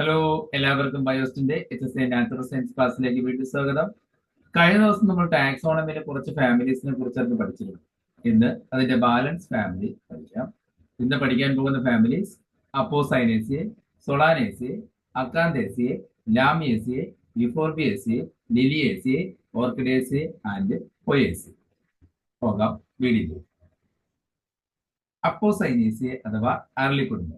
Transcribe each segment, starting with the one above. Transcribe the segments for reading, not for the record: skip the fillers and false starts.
Hello, എല്ലാവർക്കും ബയോസ്റ്റിന്റെ HSA natural science ക്ലാസ്സിലേക്ക് വീണ്ടും സ്വാഗതം. കഴിഞ്ഞ ദിവസം നമ്മൾ ടാക്സോണമിയിലെ കുറച്ച് ഫാമിലീസിനെ കുറിച്ചൊക്കെ പഠിച്ചിരുന്നു. ഇന്ന് അതിന്റെ ബാലൻസ് ഫാമിലി പഠിക്കാം. ഇന്ന് പഠിക്കാൻ പോകുന്ന ഫാമിലീസ് അപ്പോസൈനേസിയെ, സൊളാനേസിയെ, അക്കാന്തേസിയെ, ലാമിയേസിയെ, യുഫോർബിയേസിയെ, ലിലിയേസിയെ, ഓർക്കിഡേസിയെ ആൻഡ് പൊയേസിയെ. പോകാം വീഡിയോ. അപ്പോസൈനേസിയെ അഥവാ അരളിക്കുടുംബം.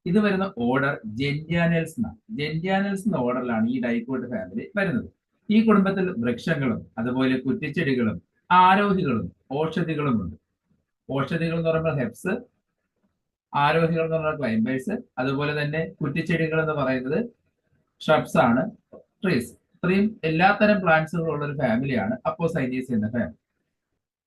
ഇത് വരുന്ന ഓർഡർ ജെന്റിയാനൽസ് എന്നാണ്. ജെന്റിയാനൽസ് എന്ന ഓർഡറിലാണ് ഈ ഡൈക്കോട്ട് ഫാമിലി വരുന്നത്. ഈ കുടുംബത്തിൽ വൃക്ഷങ്ങളും അതുപോലെ കുറ്റിച്ചെടികളും ആരോഹികളും ഔഷധികളും ഉണ്ട്. ഔഷധികൾ എന്ന് പറയുമ്പോൾ ഹെബ്സ്, ആരോഹികൾ എന്ന് പറയുന്നത് ക്ലൈംബേഴ്സ്, അതുപോലെ തന്നെ കുറ്റിച്ചെടികൾ എന്ന് പറയുന്നത് ഷ്രബ്സ് ആണ്, ട്രീസ്. ഇത്രയും എല്ലാത്തരം പ്ലാന്റ്സുകളും ഉള്ള ഒരു ഫാമിലിയാണ് അപ്പോസൈനേസി എന്ന ഫാമിലി.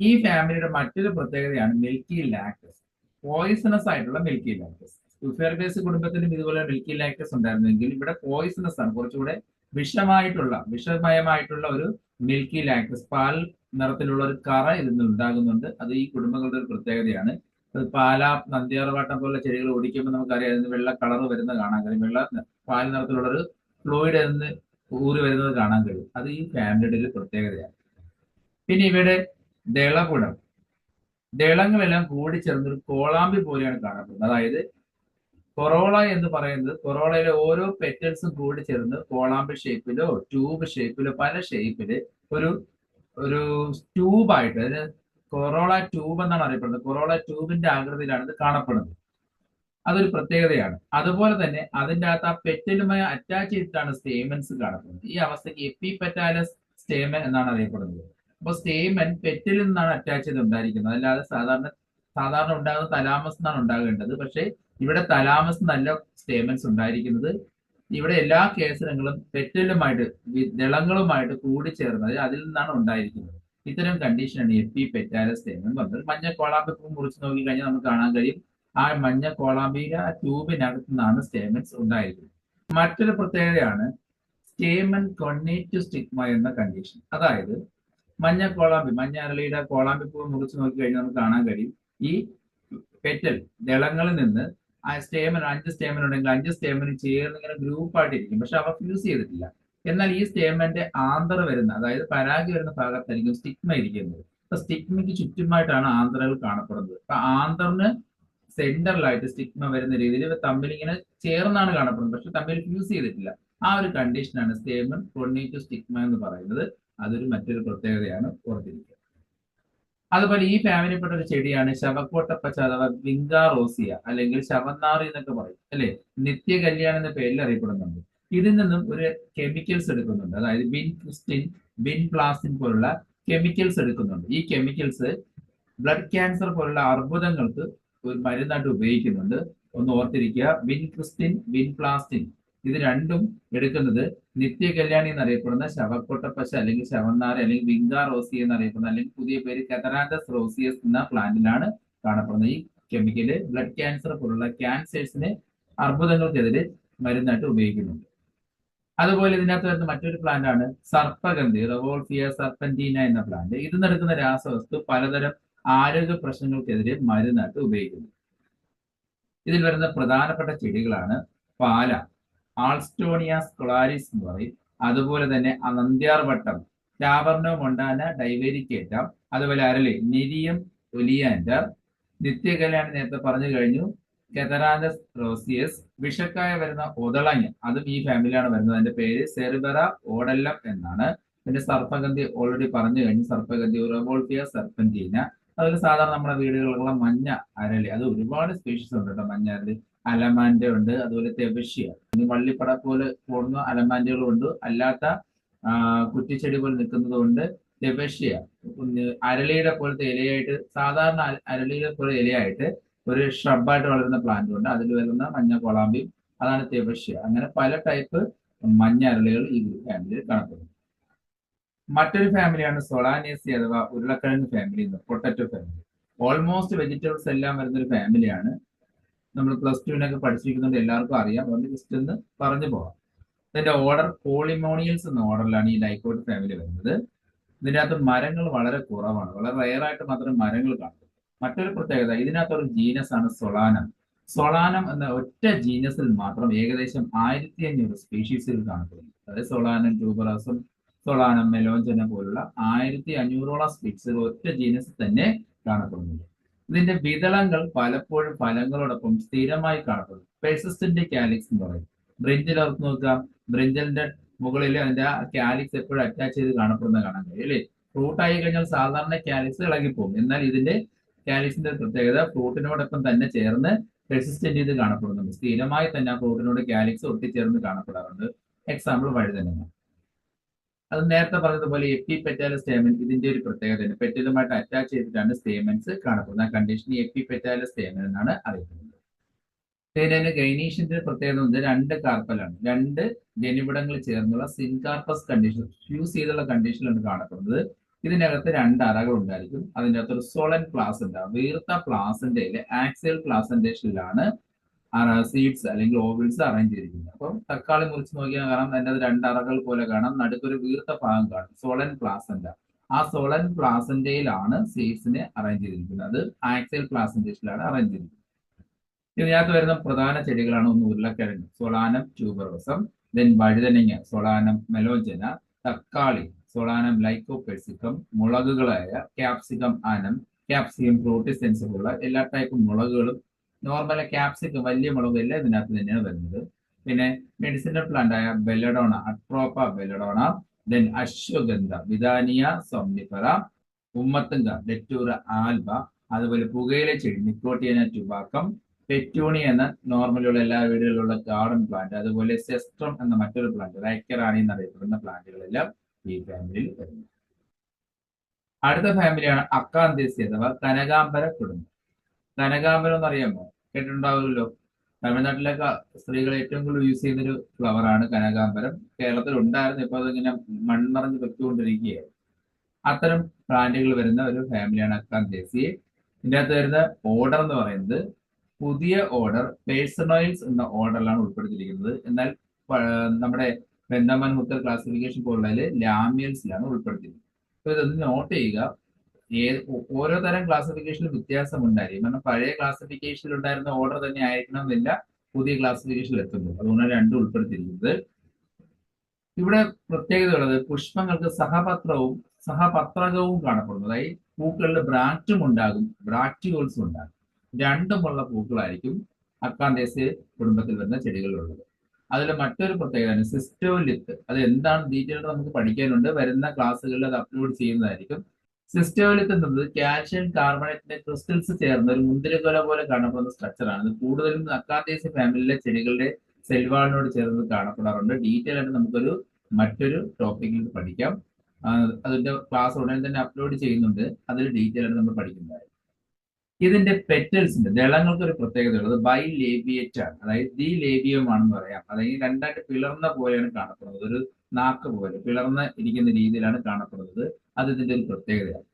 ഈ ഫാമിലിയുടെ മറ്റൊരു പ്രത്യേകതയാണ് മിൽക്കി ലാക്ടസ്. പോയിസണസ് ആയിട്ടുള്ള മിൽക്കി ലാക്ടസ്. യുഫേർബേസ് കുടുംബത്തിലും ഇതുപോലെ മിൽക്കി ലാക്ടസ് ഉണ്ടായിരുന്നെങ്കിൽ ഇവിടെ പോയിസണസ് ആണ്, കുറച്ചുകൂടെ വിഷമയമായിട്ടുള്ള ഒരു മിൽക്കി ലാക്ടസ്. പാൽ നിറത്തിലുള്ള ഒരു കറ ഇതിൽ ഉണ്ടാകുന്നുണ്ട്. അത് ഈ കുടുംബങ്ങളുടെ ഒരു പ്രത്യേകതയാണ്. പാല, നന്ദ്യാർവാട്ടം പോലുള്ള ചെടികൾ ഓടിക്കുമ്പോൾ നമുക്കറിയാം ഇതിന് വെള്ള കളർ വരുന്നത് കാണാൻ കഴിയും. വെള്ള പാൽ നിറത്തിലുള്ള ഒരു ഫ്ലൂയിഡ് എന്ന് ഊറി വരുന്നത് കാണാൻ കഴിയും. അത് ഈ ഫാമിലിയുടെ ഒരു പ്രത്യേകതയാണ്. പിന്നെ ഇവിടെ ദളപുടം, ദളങ്ങളെല്ലാം കൂടി ചേർന്നൊരു കോളാമ്പി പോലെയാണ് കാണപ്പെടുന്നത്. അതായത് കൊറോള എന്ന് പറയുന്നത് കൊറോളയിലെ ഓരോ പെറ്റൽസും കൂടി ചേർന്ന് കോളാമ്പി ഷേപ്പിലോ ട്യൂബ് ഷേപ്പിലോ പല ഷേപ്പില് ഒരു ഒരു ട്യൂബായിട്ട്, അതായത് കൊറോള ട്യൂബ് എന്നാണ് അറിയപ്പെടുന്നത്. കൊറോള ട്യൂബിന്റെ ആകൃതിയിലാണ് ഇത് കാണപ്പെടുന്നത്. അതൊരു പ്രത്യേകതയാണ്. അതുപോലെ തന്നെ അതിൻ്റെ അകത്ത് ആ പെറ്റലുമായി അറ്റാച്ച് ചെയ്തിട്ടാണ് സ്റ്റേമൻസ് കാണപ്പെടുന്നത്. ഈ അവസ്ഥയ്ക്ക് എപ്പിപെറ്റാലസ് സ്റ്റേമൻ എന്നാണ് അറിയപ്പെടുന്നത്. അപ്പോൾ സ്റ്റേമൻ പെറ്റലിൽ നിന്നാണ് അറ്റാച്ച് ചെയ്ത് ഉണ്ടായിരിക്കുന്നത്. അല്ലാതെ സാധാരണ ഉണ്ടാകുന്ന തലാമസ് എന്നാണ് ഉണ്ടാകേണ്ടത്. പക്ഷേ ഇവിടെ തലാമസ് നല്ല സ്റ്റേമൻസ് ഉണ്ടായിരിക്കുന്നത്. ഇവിടെ എല്ലാ കേസരങ്ങളും പെറ്റലുമായിട്ട് ദളങ്ങളുമായിട്ട് കൂടിച്ചേർന്നത് അതിൽ നിന്നാണ് ഉണ്ടായിരിക്കുന്നത്. ഇത്തരം കണ്ടീഷനാണ് എപ്പിപെറ്റാലസ് സ്റ്റേമൻ പറഞ്ഞത്. മഞ്ഞ കോളാമ്പി പൂ മുറിച്ച് നോക്കി കഴിഞ്ഞാൽ നമുക്ക് കാണാൻ കഴിയും ആ മഞ്ഞ കോളാമ്പിയുടെ ആ ട്യൂബിനകത്ത് നിന്നാണ് സ്റ്റേമൻസ് ഉണ്ടായിരിക്കുന്നത്. മറ്റൊരു പ്രത്യേകതയാണ് സ്റ്റേമൻ കൊന്നേറ്റീവ് സ്റ്റിഗ്മ എന്ന കണ്ടീഷൻ. അതായത് മഞ്ഞ അരളിയുടെ കോളാമ്പി പൂ മുറിച്ച് നോക്കി കഴിഞ്ഞാൽ നമുക്ക് കാണാൻ കഴിയും ഈ പെറ്റൽ ദളങ്ങളിൽ നിന്ന് ആ സ്റ്റേമൻ 5 സ്റ്റേമൻ ഉണ്ടെങ്കിൽ 5 സ്റ്റേമനും ചേർന്ന് ഇങ്ങനെ ഗ്രൂപ്പായിട്ടിരിക്കും. പക്ഷെ അവ ഫ്യൂസ് ചെയ്തിട്ടില്ല. എന്നാൽ ഈ സ്റ്റേമന്റെ ആന്തർ വരുന്ന, അതായത് പരാഗി വരുന്ന ഭാഗത്തായിരിക്കും സ്റ്റിഗ്മ ഇരിക്കുന്നത്. അപ്പൊ സ്റ്റിഗ്മയ്ക്ക് ചുറ്റുമായിട്ടാണ് ആന്തറുകൾ കാണപ്പെടുന്നത്. അപ്പൊ ആന്തറിന് സെന്ററിലായിട്ട് സ്റ്റിഗ്മ വരുന്ന രീതിയിൽ തമ്മിൽ ഇങ്ങനെ ചേർന്നാണ് കാണപ്പെടുന്നത്. പക്ഷെ തമ്മിൽ ഫ്യൂസ് ചെയ്തിട്ടില്ല. ആ ഒരു കണ്ടീഷനാണ് സ്റ്റേമൻ കൊന്നേറ്റീവ് സ്റ്റിഗ്മ എന്ന് പറയുന്നത്. അതൊരു മറ്റൊരു പ്രത്യേകതയാണ്, ഓർത്തിരിക്കുക. അതുപോലെ ഈ ഫാമിലിപ്പെട്ട ഒരു ചെടിയാണ് ശവക്കോട്ടപ്പച്ച അഥവാ വിങ്കാറോസിയ, അല്ലെങ്കിൽ ശവന്നാറി എന്നൊക്കെ പറയും അല്ലെ. നിത്യ കല്യാണം എന്ന പേരിൽ അറിയപ്പെടുന്നുണ്ട്. ഇതിൽ നിന്നും ഒരു കെമിക്കൽസ് എടുക്കുന്നുണ്ട്. അതായത് ബിൻക്രിസ്റ്റിൻ, ബിൻപ്ലാസ്റ്റിൻ പോലുള്ള കെമിക്കൽസ് എടുക്കുന്നുണ്ട്. ഈ കെമിക്കൽസ് ബ്ലഡ് ക്യാൻസർ പോലുള്ള അർബുദങ്ങൾക്ക് ഒരു മരുന്നായിട്ട് ഉപയോഗിക്കുന്നുണ്ട്. ഒന്ന് ഓർത്തിരിക്കുക, വിൻക്രിസ്റ്റിൻ, വിൻപ്ലാസ്റ്റിൻ ഇത് രണ്ടും എടുക്കുന്നത് നിത്യ കല്യാണി എന്നറിയപ്പെടുന്ന ശവക്കോട്ടപ്പശ അല്ലെങ്കിൽ ശവന്നാര അല്ലെങ്കിൽ വിങ്കാ റോസി എന്നറിയപ്പെടുന്ന, അല്ലെങ്കിൽ പുതിയ പേര് കെതറാന്തസ് റോസിയസ് എന്ന പ്ലാന്റിലാണ് കാണപ്പെടുന്നത്. ഈ കെമിക്കല് ബ്ലഡ് ക്യാൻസർ പോലുള്ള ക്യാൻസേഴ്സിന്, അർബുദങ്ങൾക്കെതിരെ മരുന്നായിട്ട് ഉപയോഗിക്കുന്നുണ്ട്. അതുപോലെ ഇതിനകത്ത് വരുന്ന മറ്റൊരു പ്ലാന്റ് ആണ് സർപ്പഗന്ധി, റെവോൾഫിയ സർപ്പന്റീന എന്ന പ്ലാന്റ്. ഇത് നടക്കുന്ന രാസവസ്തു പലതരം ആരോഗ്യ പ്രശ്നങ്ങൾക്കെതിരെ മരുന്നായിട്ട് ഉപയോഗിക്കുന്നു. ഇതിൽ വരുന്ന പ്രധാനപ്പെട്ട ചെടികളാണ് പാല, ആൾസ്റ്റോണിയ സ്കൊളാരിസ് എന്ന് പറയും. അതുപോലെ തന്നെ നന്ദ്യാർവട്ടം, ടാബർനോ മൊണ്ടാന ഡൈവേരിക്കേറ്റ, അതുപോലെ അരളി, നിരിയം ഒലിയാൻഡർ, നിത്യകല്യാണി നേരത്തെ പറഞ്ഞു കഴിഞ്ഞു, കെതറാന്തസ് റോസിയസ്. വിഷക്കായ വരുന്ന ഒതളങ്ങ, അതും ഈ ഫാമിലിയാണ് വരുന്നത്. അതിന്റെ പേര് സെറിബറ ഓഡല്ലം എന്നാണ്. പിന്നെ സർപ്പഗന്ധി ഓൾറെഡി പറഞ്ഞു കഴിഞ്ഞു, സർപ്പഗന്ധി റെവോൾഫിയ സർപ്പന്റീന. അതുപോലെ സാധാരണ നമ്മുടെ വീടുകളിലുള്ള മഞ്ഞ അരളി, അത് ഒരുപാട് സ്പീഷീസ് ഉണ്ട് കേട്ടോ. മഞ്ഞ അരളി, അലമാൻഡ ഉണ്ട്, അതുപോലെ തെബഷ്യ, വള്ളിപ്പട പോലെ പോകുന്ന അലമാൻഡകളും ഉണ്ട്. അല്ലാത്ത കുറ്റിച്ചെടി പോലെ നിൽക്കുന്നത് കൊണ്ട് തെബഷ്യ, അരളിയുടെ പോലത്തെ ഇലയായിട്ട്, സാധാരണ അരളിയുടെ പോലെ ഇലയായിട്ട് ഒരു ഷ്രബായിട്ട് വളരുന്ന പ്ലാന്റ് ഉണ്ട്. അതിൽ വരുന്ന മഞ്ഞ കൊളാമ്പി, അതാണ് തെബഷ്യ. അങ്ങനെ പല ടൈപ്പ് മഞ്ഞ അരളികൾ ഈ ഫാമിലിയിൽ കാണപ്പെടുന്നു. മറ്റൊരു ഫാമിലിയാണ് സൊളാനേസി അഥവാ ഉരുളക്കിഴങ്ങ് family, potato family. Almost vegetables എല്ലാം വരുന്ന ഒരു ഫാമിലിയാണ്. നമ്മൾ പ്ലസ് ടുവിനൊക്കെ പഠിച്ചിരിക്കുന്നുണ്ട്, എല്ലാവർക്കും അറിയാം. അതുകൊണ്ട് ജസ്റ്റ് ഒന്ന് പറഞ്ഞു പോകാം. ഇതിന്റെ ഓർഡർ പോളിമോണിയൽസ് എന്ന ഓർഡറിലാണ് ഈ ഡൈക്കോട്ട് ഫാമിലി വരുന്നത്. ഇതിൻ്റെ അകത്ത് മരങ്ങൾ വളരെ കുറവാണ്, വളരെ റെയർ ആയിട്ട് മാത്രമേ മരങ്ങൾ കാണൂ. മറ്റൊരു പ്രത്യേകത, ഇതിനകത്തൊരു ജീനസ് ആണ് സൊളാനം. സൊളാനം എന്ന ഒറ്റ ജീനസിൽ മാത്രം ഏകദേശം 1500 സ്പീഷീസുകൾ കാണപ്പെടുന്നു. അതായത് സൊളാനം ട്യൂബറോസം, സൊളാനം മെലോഞ്ചന പോലുള്ള 1500ഓളം സ്പീഷീസുകൾ ഒറ്റ ജീനസിൽ തന്നെ കാണപ്പെടുന്നുണ്ട്. ഇതിന്റെ വിതളങ്ങൾ പലപ്പോഴും ഫലങ്ങളോടൊപ്പം സ്ഥിരമായി കാണപ്പെടുന്നു. പെർസിസ്റ്റന്റ് കാലിക്സ് എന്ന് പറയും. ബ്രിഞ്ചിൽ ഓർത്ത് നോക്കുക, ബ്രിഞ്ചലിന്റെ മുകളിൽ അതിന്റെ കാലിക്സ് എപ്പോഴും അറ്റാച്ച് ചെയ്ത് കാണപ്പെടുന്ന കാണാൻ കഴിയും അല്ലേ. ഫ്രൂട്ട് ആയി കഴിഞ്ഞാൽ സാധാരണ കാലിക്സ് ഇളകിപ്പോകും. എന്നാൽ ഇതിന്റെ കാലിക്സിന്റെ പ്രത്യേകത ഫ്രൂട്ടിനോടൊപ്പം തന്നെ ചേർന്ന് റെസിസ്റ്റന്റ് ചെയ്ത് കാണപ്പെടുന്നുണ്ട്. സ്ഥിരമായി തന്നെ ആ ഫ്രൂട്ടിനോട് കാലിക്സ് ഒട്ടിച്ചേർന്ന് കാണപ്പെടാറുണ്ട്. എക്സാമ്പിൾ വഴുതനങ്ങ. അത് നേരത്തെ പറഞ്ഞതുപോലെ എപ്പിപെറ്റാൽ സ്റ്റേമൻ ഇതിന്റെ ഒരു പ്രത്യേകതയാണ്. പെറ്റലുമായിട്ട് അറ്റാച്ച് ചെയ്തിട്ടാണ് സ്റ്റേമൻസ് കാണപ്പെടുന്നത്. ആ കണ്ടീഷൻ എപ്പിപെറ്റാൽ സ്റ്റേമൻ എന്നാണ് അറിയപ്പെടുന്നത്. ഇതിന് ഗൈനീഷ്യന്റെ പ്രത്യേകത ഉണ്ട്, 2 കാർപ്പലാണ്. 2 ജനിവിടങ്ങൾ ചേർന്നുള്ള സിൻകാർപ്പസ് കണ്ടീഷൻ ഫ്യൂസ് ചെയ്തുള്ള കണ്ടീഷനിലാണ് കാണപ്പെടുന്നത്. ഇതിനകത്ത് 2 അറകൾ ഉണ്ടായിരിക്കും. അതിൻ്റെ അകത്തൊരു സോളൻ പ്ലാസന്റ, വീർത്ത പ്ലാസന്റയിൽ ആക്സിയൽ പ്ലാസന്റേഷനിലാണ് സീഡ്സ് അല്ലെങ്കിൽ ഓവിൽസ് അറേഞ്ച് ചെയ്തിരിക്കുന്നത്. അപ്പം തക്കാളി മുറിച്ച് നോക്കിയാൽ കാണാം അതിൻ്റെ അത് 2 അറകൾ പോലെ കാണാം. നടുക്കൊരു വീർത്ത ഭാഗം കാണും, സോളൻ പ്ലാസന്റ. ആ സോളൻ പ്ലാസന്റയിലാണ് സീഡ്സിനെ അറേഞ്ച് ചെയ്തിരിക്കുന്നത്. അത് ആക്സിയൽ പ്ലാസന്റേഷനിലാണ് അറേഞ്ച് ചെയ്തിരിക്കുന്നത്. ഇതിനകത്ത് വരുന്ന പ്രധാന ചെടികളാണ് ഒന്ന് ഉരുളക്കിഴങ്ങ്, സൊളാനം ട്യൂബറോസം, ദെൻ വഴുതനങ്ങ, സൊളാനം മെലോഞ്ചന, തക്കാളി, സൊളാനം ലൈക്കോപെർസിക്കം, മുളകുകളായ ക്യാപ്സിക്കം ആനം, ക്യാപ്സിക്കം ഫ്രൂട്ടിസെൻസ് പോലുള്ള എല്ലാ ടൈപ്പ് മുളകുകളും, നോർമൽ ക്യാപ്സിക്കം വലിയ മുളക് എല്ലാം ഇതിനകത്ത് തന്നെയാണ് വരുന്നത്. പിന്നെ മെഡിസിനൽ പ്ലാന്റ് ആയ belladonna, atropa belladonna, then ashwagandha, withania somnifera, ഉമ്മത്തുങ്ക, ഡെറ്റൂറ ആൽബ, അതുപോലെ പുകയില ചെടി നിക്കോട്ടിയന ട്യൂബാക്കം, പെറ്റൂണി എന്ന നോർമലുള്ള എല്ലാ വീടുകളിലുള്ള ഗാർഡൻ പ്ലാന്റ്, അതുപോലെ സെസ്ട്രം എന്ന മറ്റൊരു പ്ലാന്റ്, റൈക്കറാണി എന്നറിയപ്പെടുന്ന പ്ലാന്റുകളെല്ലാം ഈ ഫാമിലിയിൽ വരുന്നു. അടുത്ത ഫാമിലിയാണ് അക്കാന്തേസി അഥവാ കനകാംബര കുടുംബം. കനകാംബരം എന്നറിയാമോ? കേട്ടിട്ടുണ്ടാവുമല്ലോ. തമിഴ്നാട്ടിലൊക്കെ സ്ത്രീകൾ ഏറ്റവും കൂടുതൽ യൂസ് ചെയ്യുന്ന ഒരു ഫ്ലവറാണ് കനകാംബരം. കേരളത്തിൽ ഉണ്ടായിരുന്നു, ഇപ്പൊ അതിങ്ങനെ മൺമറഞ്ഞ് വെച്ചുകൊണ്ടിരിക്കുകയാണ്. അത്തരം പ്ലാന്റുകൾ വരുന്ന ഒരു ഫാമിലിയാണ് അക്കാന്തേസി. ഇതിൻ്റെ അകത്ത് വരുന്ന ഓർഡർ എന്ന് പറയുന്നത് പുതിയ ഓർഡർ പേഴ്സണോയിൽസ് എന്ന ഓർഡറിലാണ് ഉൾപ്പെടുത്തിയിരിക്കുന്നത്. എന്നാൽ നമ്മുടെ ബെന്തമാൻ ഹുത്തർ ക്ലാസിഫിക്കേഷൻ പോലുള്ളതിൽ ലാമിയൽസിലാണ് ഉൾപ്പെടുത്തിയിരിക്കുന്നത്. അപ്പൊ ഇതൊന്ന് നോട്ട് ചെയ്യുക. ഓരോ തരം ക്ലാസിഫിക്കേഷനിൽ വ്യത്യാസം ഉണ്ടായിരിക്കും. കാരണം പഴയ ക്ലാസിഫിക്കേഷനിൽ ഉണ്ടായിരുന്ന ഓർഡർ തന്നെ ആയിരിക്കണം എന്നില്ല പുതിയ ക്ലാസിഫിക്കേഷനിൽ എത്തുമ്പോൾ. അതുകൊണ്ടാണ് രണ്ടും ഉൾപ്പെടുത്തിയിരിക്കുന്നത്. ഇവിടെ പ്രത്യേകത ഉള്ളത് പുഷ്പങ്ങൾക്ക് സഹപത്രകവും കാണപ്പെടുന്നു. അതായത് പൂക്കളിൽ ബ്രാക്റ്റും ഉണ്ടാകും, ബ്രാക്റ്റിയോൾസും ഉണ്ടാകും. രണ്ടുമുള്ള പൂക്കളായിരിക്കും അക്കാന്തേസി കുടുംബത്തിൽ വരുന്ന ചെടികളിലുള്ളത്. അതിൽ മറ്റൊരു പ്രത്യേകതയാണ് സിസ്റ്റോലിത്ത്. അത് എന്താണ് ഡീറ്റെയിൽ നമുക്ക് പഠിക്കാനുണ്ട്, വരുന്ന ക്ലാസ്സുകളിൽ അത് അപ്ലോഡ് ചെയ്യുന്നതായിരിക്കും. സിസ്റ്റോലിത്ത് എന്നത് കാൽഷ്യം കാർബണേറ്റിന്റെ ക്രിസ്റ്റൽസ് ചേർന്ന ഒരു മുന്തിരിക്കൊല പോലെ കാണപ്പെടുന്ന സ്ട്രക്ചറാണ്. ഇത് കൂടുതലും അക്കാന്തേസി ഫാമിലിയിലെ ചെടികളുടെ സെൽവാളിനോട് ചേർന്ന് കാണപ്പെടാറുണ്ട്. ഡീറ്റെയിൽ ആയിട്ട് നമുക്കൊരു മറ്റൊരു ടോപ്പിക്കിൽ പഠിക്കാം. അതിന്റെ ക്ലാസ് ഉടനെ തന്നെ അപ്ലോഡ് ചെയ്യുന്നുണ്ട്. അതിൽ ഡീറ്റെയിൽ ആയിട്ട് നമ്മൾ പഠിക്കുന്നതായിരിക്കും. ഇതിന്റെ പെറ്റൽസിന്റെ ദളങ്ങൾക്ക് ഒരു പ്രത്യേകത ഉള്ളത് ബൈ ലേബിയേറ്റ് ആണ്. അതായത് ദി ലേബിയം ആണെന്ന് പറയാം. അതായത് രണ്ടായിട്ട് പിളർന്ന പോലെയാണ് കാണപ്പെടുന്നത്. ഒരു നാക്ക് പോലെ പിളർന്ന് ഇരിക്കുന്ന രീതിയിലാണ് കാണപ്പെടുന്നത്. അത് ഇതിന്റെ ഒരു പ്രത്യേകതയാണ്.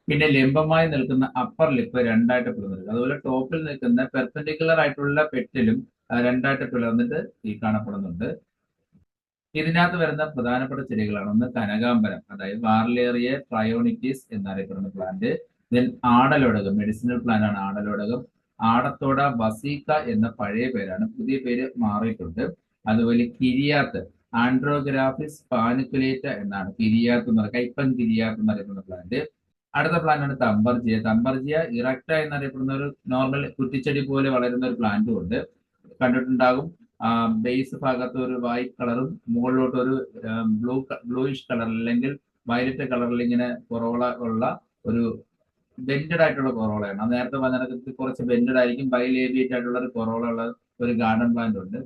പിന്നെ ലംബമായി നിൽക്കുന്ന അപ്പർ ലിപ്പ് രണ്ടായിട്ട് പിളർന്നിരിക്കും. അതുപോലെ ടോപ്പിൽ നിൽക്കുന്ന പെർപെൻഡിക്കുലർ ആയിട്ടുള്ള പെറ്റലും രണ്ടായിട്ട് പിളർന്നിട്ട് ഈ കാണപ്പെടുന്നുണ്ട്. ഇതിനകത്ത് വരുന്ന പ്രധാനപ്പെട്ട ചെടികളാണ് ഒന്ന് കനകാംബരം, അതായത് വാർലേറിയ ട്രയോണിറ്റിസ് എന്നറിയപ്പെടുന്ന പ്ലാന്റ്. ദെൻ ആടലോടകം, മെഡിസിനൽ പ്ലാന്റ് ആണ് ആടലോടകം. ആടത്തോട ബസീക്ക എന്ന പഴയ പേരാണ്, പുതിയ പേര് മാറിയിട്ടുണ്ട്. അതുപോലെ കിരിയാത്ത്, ആൻഡ്രോഗ്രാഫിസ് പാനിക്കുലേറ്റ എന്നാണ് കിരിയാത്ത് എന്ന് പറയുന്നത്, കൈപ്പൻ കിരിയാത്ത് എന്നറിയപ്പെടുന്ന പ്ലാന്റ്. അടുത്ത പ്ലാന്റ് ആണ് തമ്പർജിയ. തമ്പർജിയ ഇറക്ട എന്നറിയപ്പെടുന്ന ഒരു നോർമൽ കുറ്റിച്ചെടി പോലെ വളരുന്ന ഒരു പ്ലാന്റും ഉണ്ട്, കണ്ടിട്ടുണ്ടാകും. ബേസ് ഭാഗത്ത് ഒരു വൈറ്റ് കളറും മുകളിലോട്ട് ഒരു ബ്ലൂയിഷ് കളർ അല്ലെങ്കിൽ വയലറ്റ് കളറിൽ ഇങ്ങനെ കൊറോള ഉള്ള ഒരു ബെൻഡഡ് ആയിട്ടുള്ള കൊറോളയാണ്. അത് നേരത്തെ പറഞ്ഞ കുറച്ച് ബെൻഡഡ് ആയിരിക്കും. ബൈലേബിയേറ്റ് ആയിട്ടുള്ള ഒരു കൊറോള ഉള്ള ഒരു ഗാർഡൻ പ്ലാന്റ് ഉണ്ട്.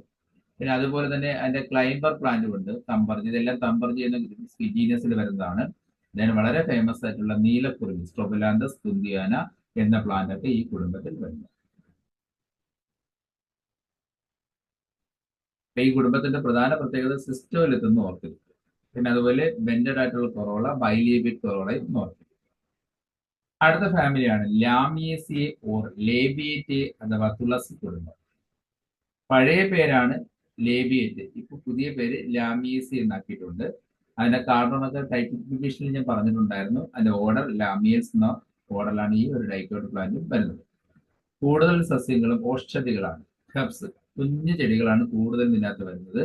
പിന്നെ അതുപോലെ തന്നെ അതിന്റെ ക്ലൈംബർ പ്ലാന്റും ഉണ്ട്, തമ്പർജി. ഇതെല്ലാം തമ്പർജി എന്ന ജീനസിൽ വരുന്നതാണ്. ഇതിന് വളരെ ഫേമസ് ആയിട്ടുള്ള നീലക്കുറിഞ്ഞി, സ്ട്രോബിലാന്തസ് തുന്തിയാന എന്ന പ്ലാന്റ് ഒക്കെ ഈ കുടുംബത്തിൽ വരുന്നു. ഈ കുടുംബത്തിന്റെ പ്രധാന പ്രത്യേകത സിസ്റ്റോലിത്ത് എന്ന് ഓർത്തിരിക്കും. പിന്നെ അതുപോലെ ബെൻഡഡ് ആയിട്ടുള്ള കൊറോള, ബൈലേബിയറ്റ് കൊറോളയും ഓർത്തിരിക്കും. അടുത്ത ഫാമിലിയാണ് ലാമിയേസിയെ ഓർ ലേബിയേറ്റെ അഥവാ തുളസി കുടുംബം. പഴയ പേരാണ് ലേബിയേറ്റ്, ഇപ്പൊ പുതിയ പേര് ലാമിയേസി എന്നാക്കിയിട്ടുണ്ട്. അതിന്റെ കാർബണൊക്കെ ടൈപ്പിഫിക്കേഷനിൽ ഞാൻ പറഞ്ഞിട്ടുണ്ടായിരുന്നു. അതിന്റെ ഓർഡർ ലാമിയൽസ് എന്ന ഓർഡറിലാണ് ഈ ഒരു ഡൈക്കോട്ട് പ്ലാന്റ് വരുന്നത്. കൂടുതൽ സസ്യങ്ങളും ഔഷധികളാണ്. ഹെർബ്സ്, കുഞ്ഞു ചെടികളാണ് കൂടുതൽ ഇതിനകത്ത് വരുന്നത്.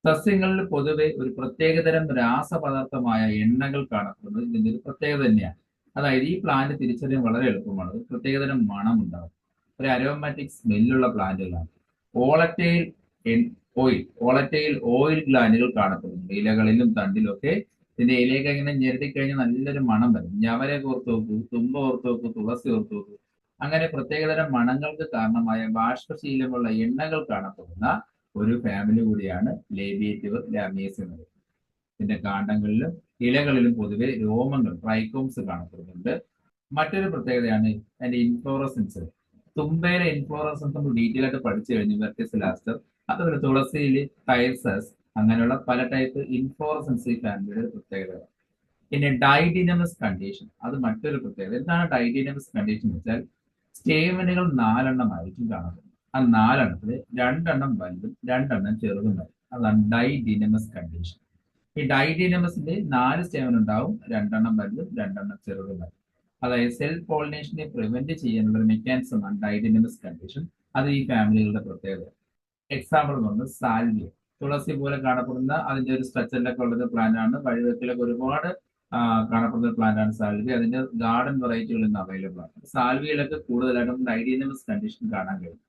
സസ്യങ്ങളിൽ പൊതുവെ ഒരു പ്രത്യേകതരം രാസപദാർത്ഥമായ എണ്ണകൾ കാണപ്പെടുന്നത് ഇതിന്റെ ഒരു പ്രത്യേകത തന്നെയാണ്. അതായത് ഈ പ്ലാന്റ് തിരിച്ചറിയാൻ വളരെ എളുപ്പമാണ്. ഒരു പ്രത്യേകതരം മണം ഉണ്ടാവും. ഒരു അരോമാറ്റിക് സ്മെല്ലുള്ള പ്ലാന്റുകളാണ്. വോളറ്റൈൽ വോളറ്റൈൽ ഓയിൽ ഗ്ലാൻഡുകൾ കാണപ്പെടുന്നുണ്ട് ഇലകളിലും തണ്ടിലും ഒക്കെ. ഇതിന്റെ ഇലയൊക്കെ ഇങ്ങനെ ഞെരടിക്കഴിഞ്ഞാൽ നല്ലൊരു മണം വരും. ഞവരെ ഓർത്ത് നോക്കൂ, തുമ്പ ഓർത്ത് നോക്കൂ, തുളസി ഓർത്ത് നോക്കൂ. അങ്ങനെ പ്രത്യേകതരം മണങ്ങൾക്ക് കാരണമായ ബാഷ്പശീലമുള്ള എണ്ണകൾ കാണപ്പെടുന്ന ഒരു ഫാമിലി കൂടിയാണ് ലേബിയേറ്റീവ് ലാമിയേസ് എന്നത്. ഇതിന്റെ കാണ്ഡങ്ങളിലും ഇലകളിലും പൊതുവെ രോമങ്ങൾ ട്രൈക്കോംസ് കാണപ്പെടുന്നുണ്ട്. മറ്റൊരു പ്രത്യേകതയാണ് അതിന്റെ ഇൻഫ്ലോറസൻസ്. തുമ്പയിലെ ഇൻഫ്ലോറസൻസ് നമ്മൾ ഡീറ്റെയിൽ ആയിട്ട് പഠിച്ചു കഴിഞ്ഞു, വെർട്ടിസിലാസ്റ്റർ. അതുപോലെ തുളസിയിൽ തൈസസ്, അങ്ങനെയുള്ള പല ടൈപ്പ് ഇൻഫ്ലോറസൻസ് ഈ ഫാമിലിയുടെ പ്രത്യേകത. പിന്നെ ഡൈഡിനമസ് കണ്ടീഷൻ, അത് മറ്റൊരു പ്രത്യേകത. എന്താണ് ഡൈഡിനമസ് കണ്ടീഷൻ എന്ന് വെച്ചാൽ സ്റ്റേമനുകൾ 4 ആയിരിക്കും കാണുന്നത്. ആ 4 2 വലുതും 2 ചെറുതും വരും. അതാണ് ഡൈഡിനമസ് കണ്ടീഷൻ. ഈ ഡൈഡിനമസിന്റെ 4 സ്റ്റേമൻ ഉണ്ടാവും, 2 വലുതും 2 ചെറുതും വരും. അതായത് സെൽഫ് പോളിനേഷനെ പ്രിവെന്റ് ചെയ്യാനുള്ള ഒരു മെക്കാനിസമാണ് ഡൈഡിനമസ് കണ്ടീഷൻ. അത് ഈ ഫാമിലികളുടെ പ്രത്യേകത. എക്സാമ്പിൾ എന്ന് പറഞ്ഞാൽ സാൽവിയ, തുളസി പോലെ കാണപ്പെടുന്ന അതിന്റെ ഒരു സ്ട്രക്ചറിലൊക്കെ ഉള്ള പ്ലാന്റ് ആണ്. വഴിവെക്കിലൊക്കെ ഒരുപാട് കാണപ്പെടുന്ന പ്ലാന്റ് ആണ് സാൽവിയ. അതിന്റെ ഗാർഡൻ വെറൈറ്റികൾ ഇന്ന് അവൈലബിൾ ആണ്. സാൽവിയയിലൊക്കെ കൂടുതലായിട്ടും ഡൈഡിനമസ് കണ്ടീഷൻ കാണാൻ കഴിയും.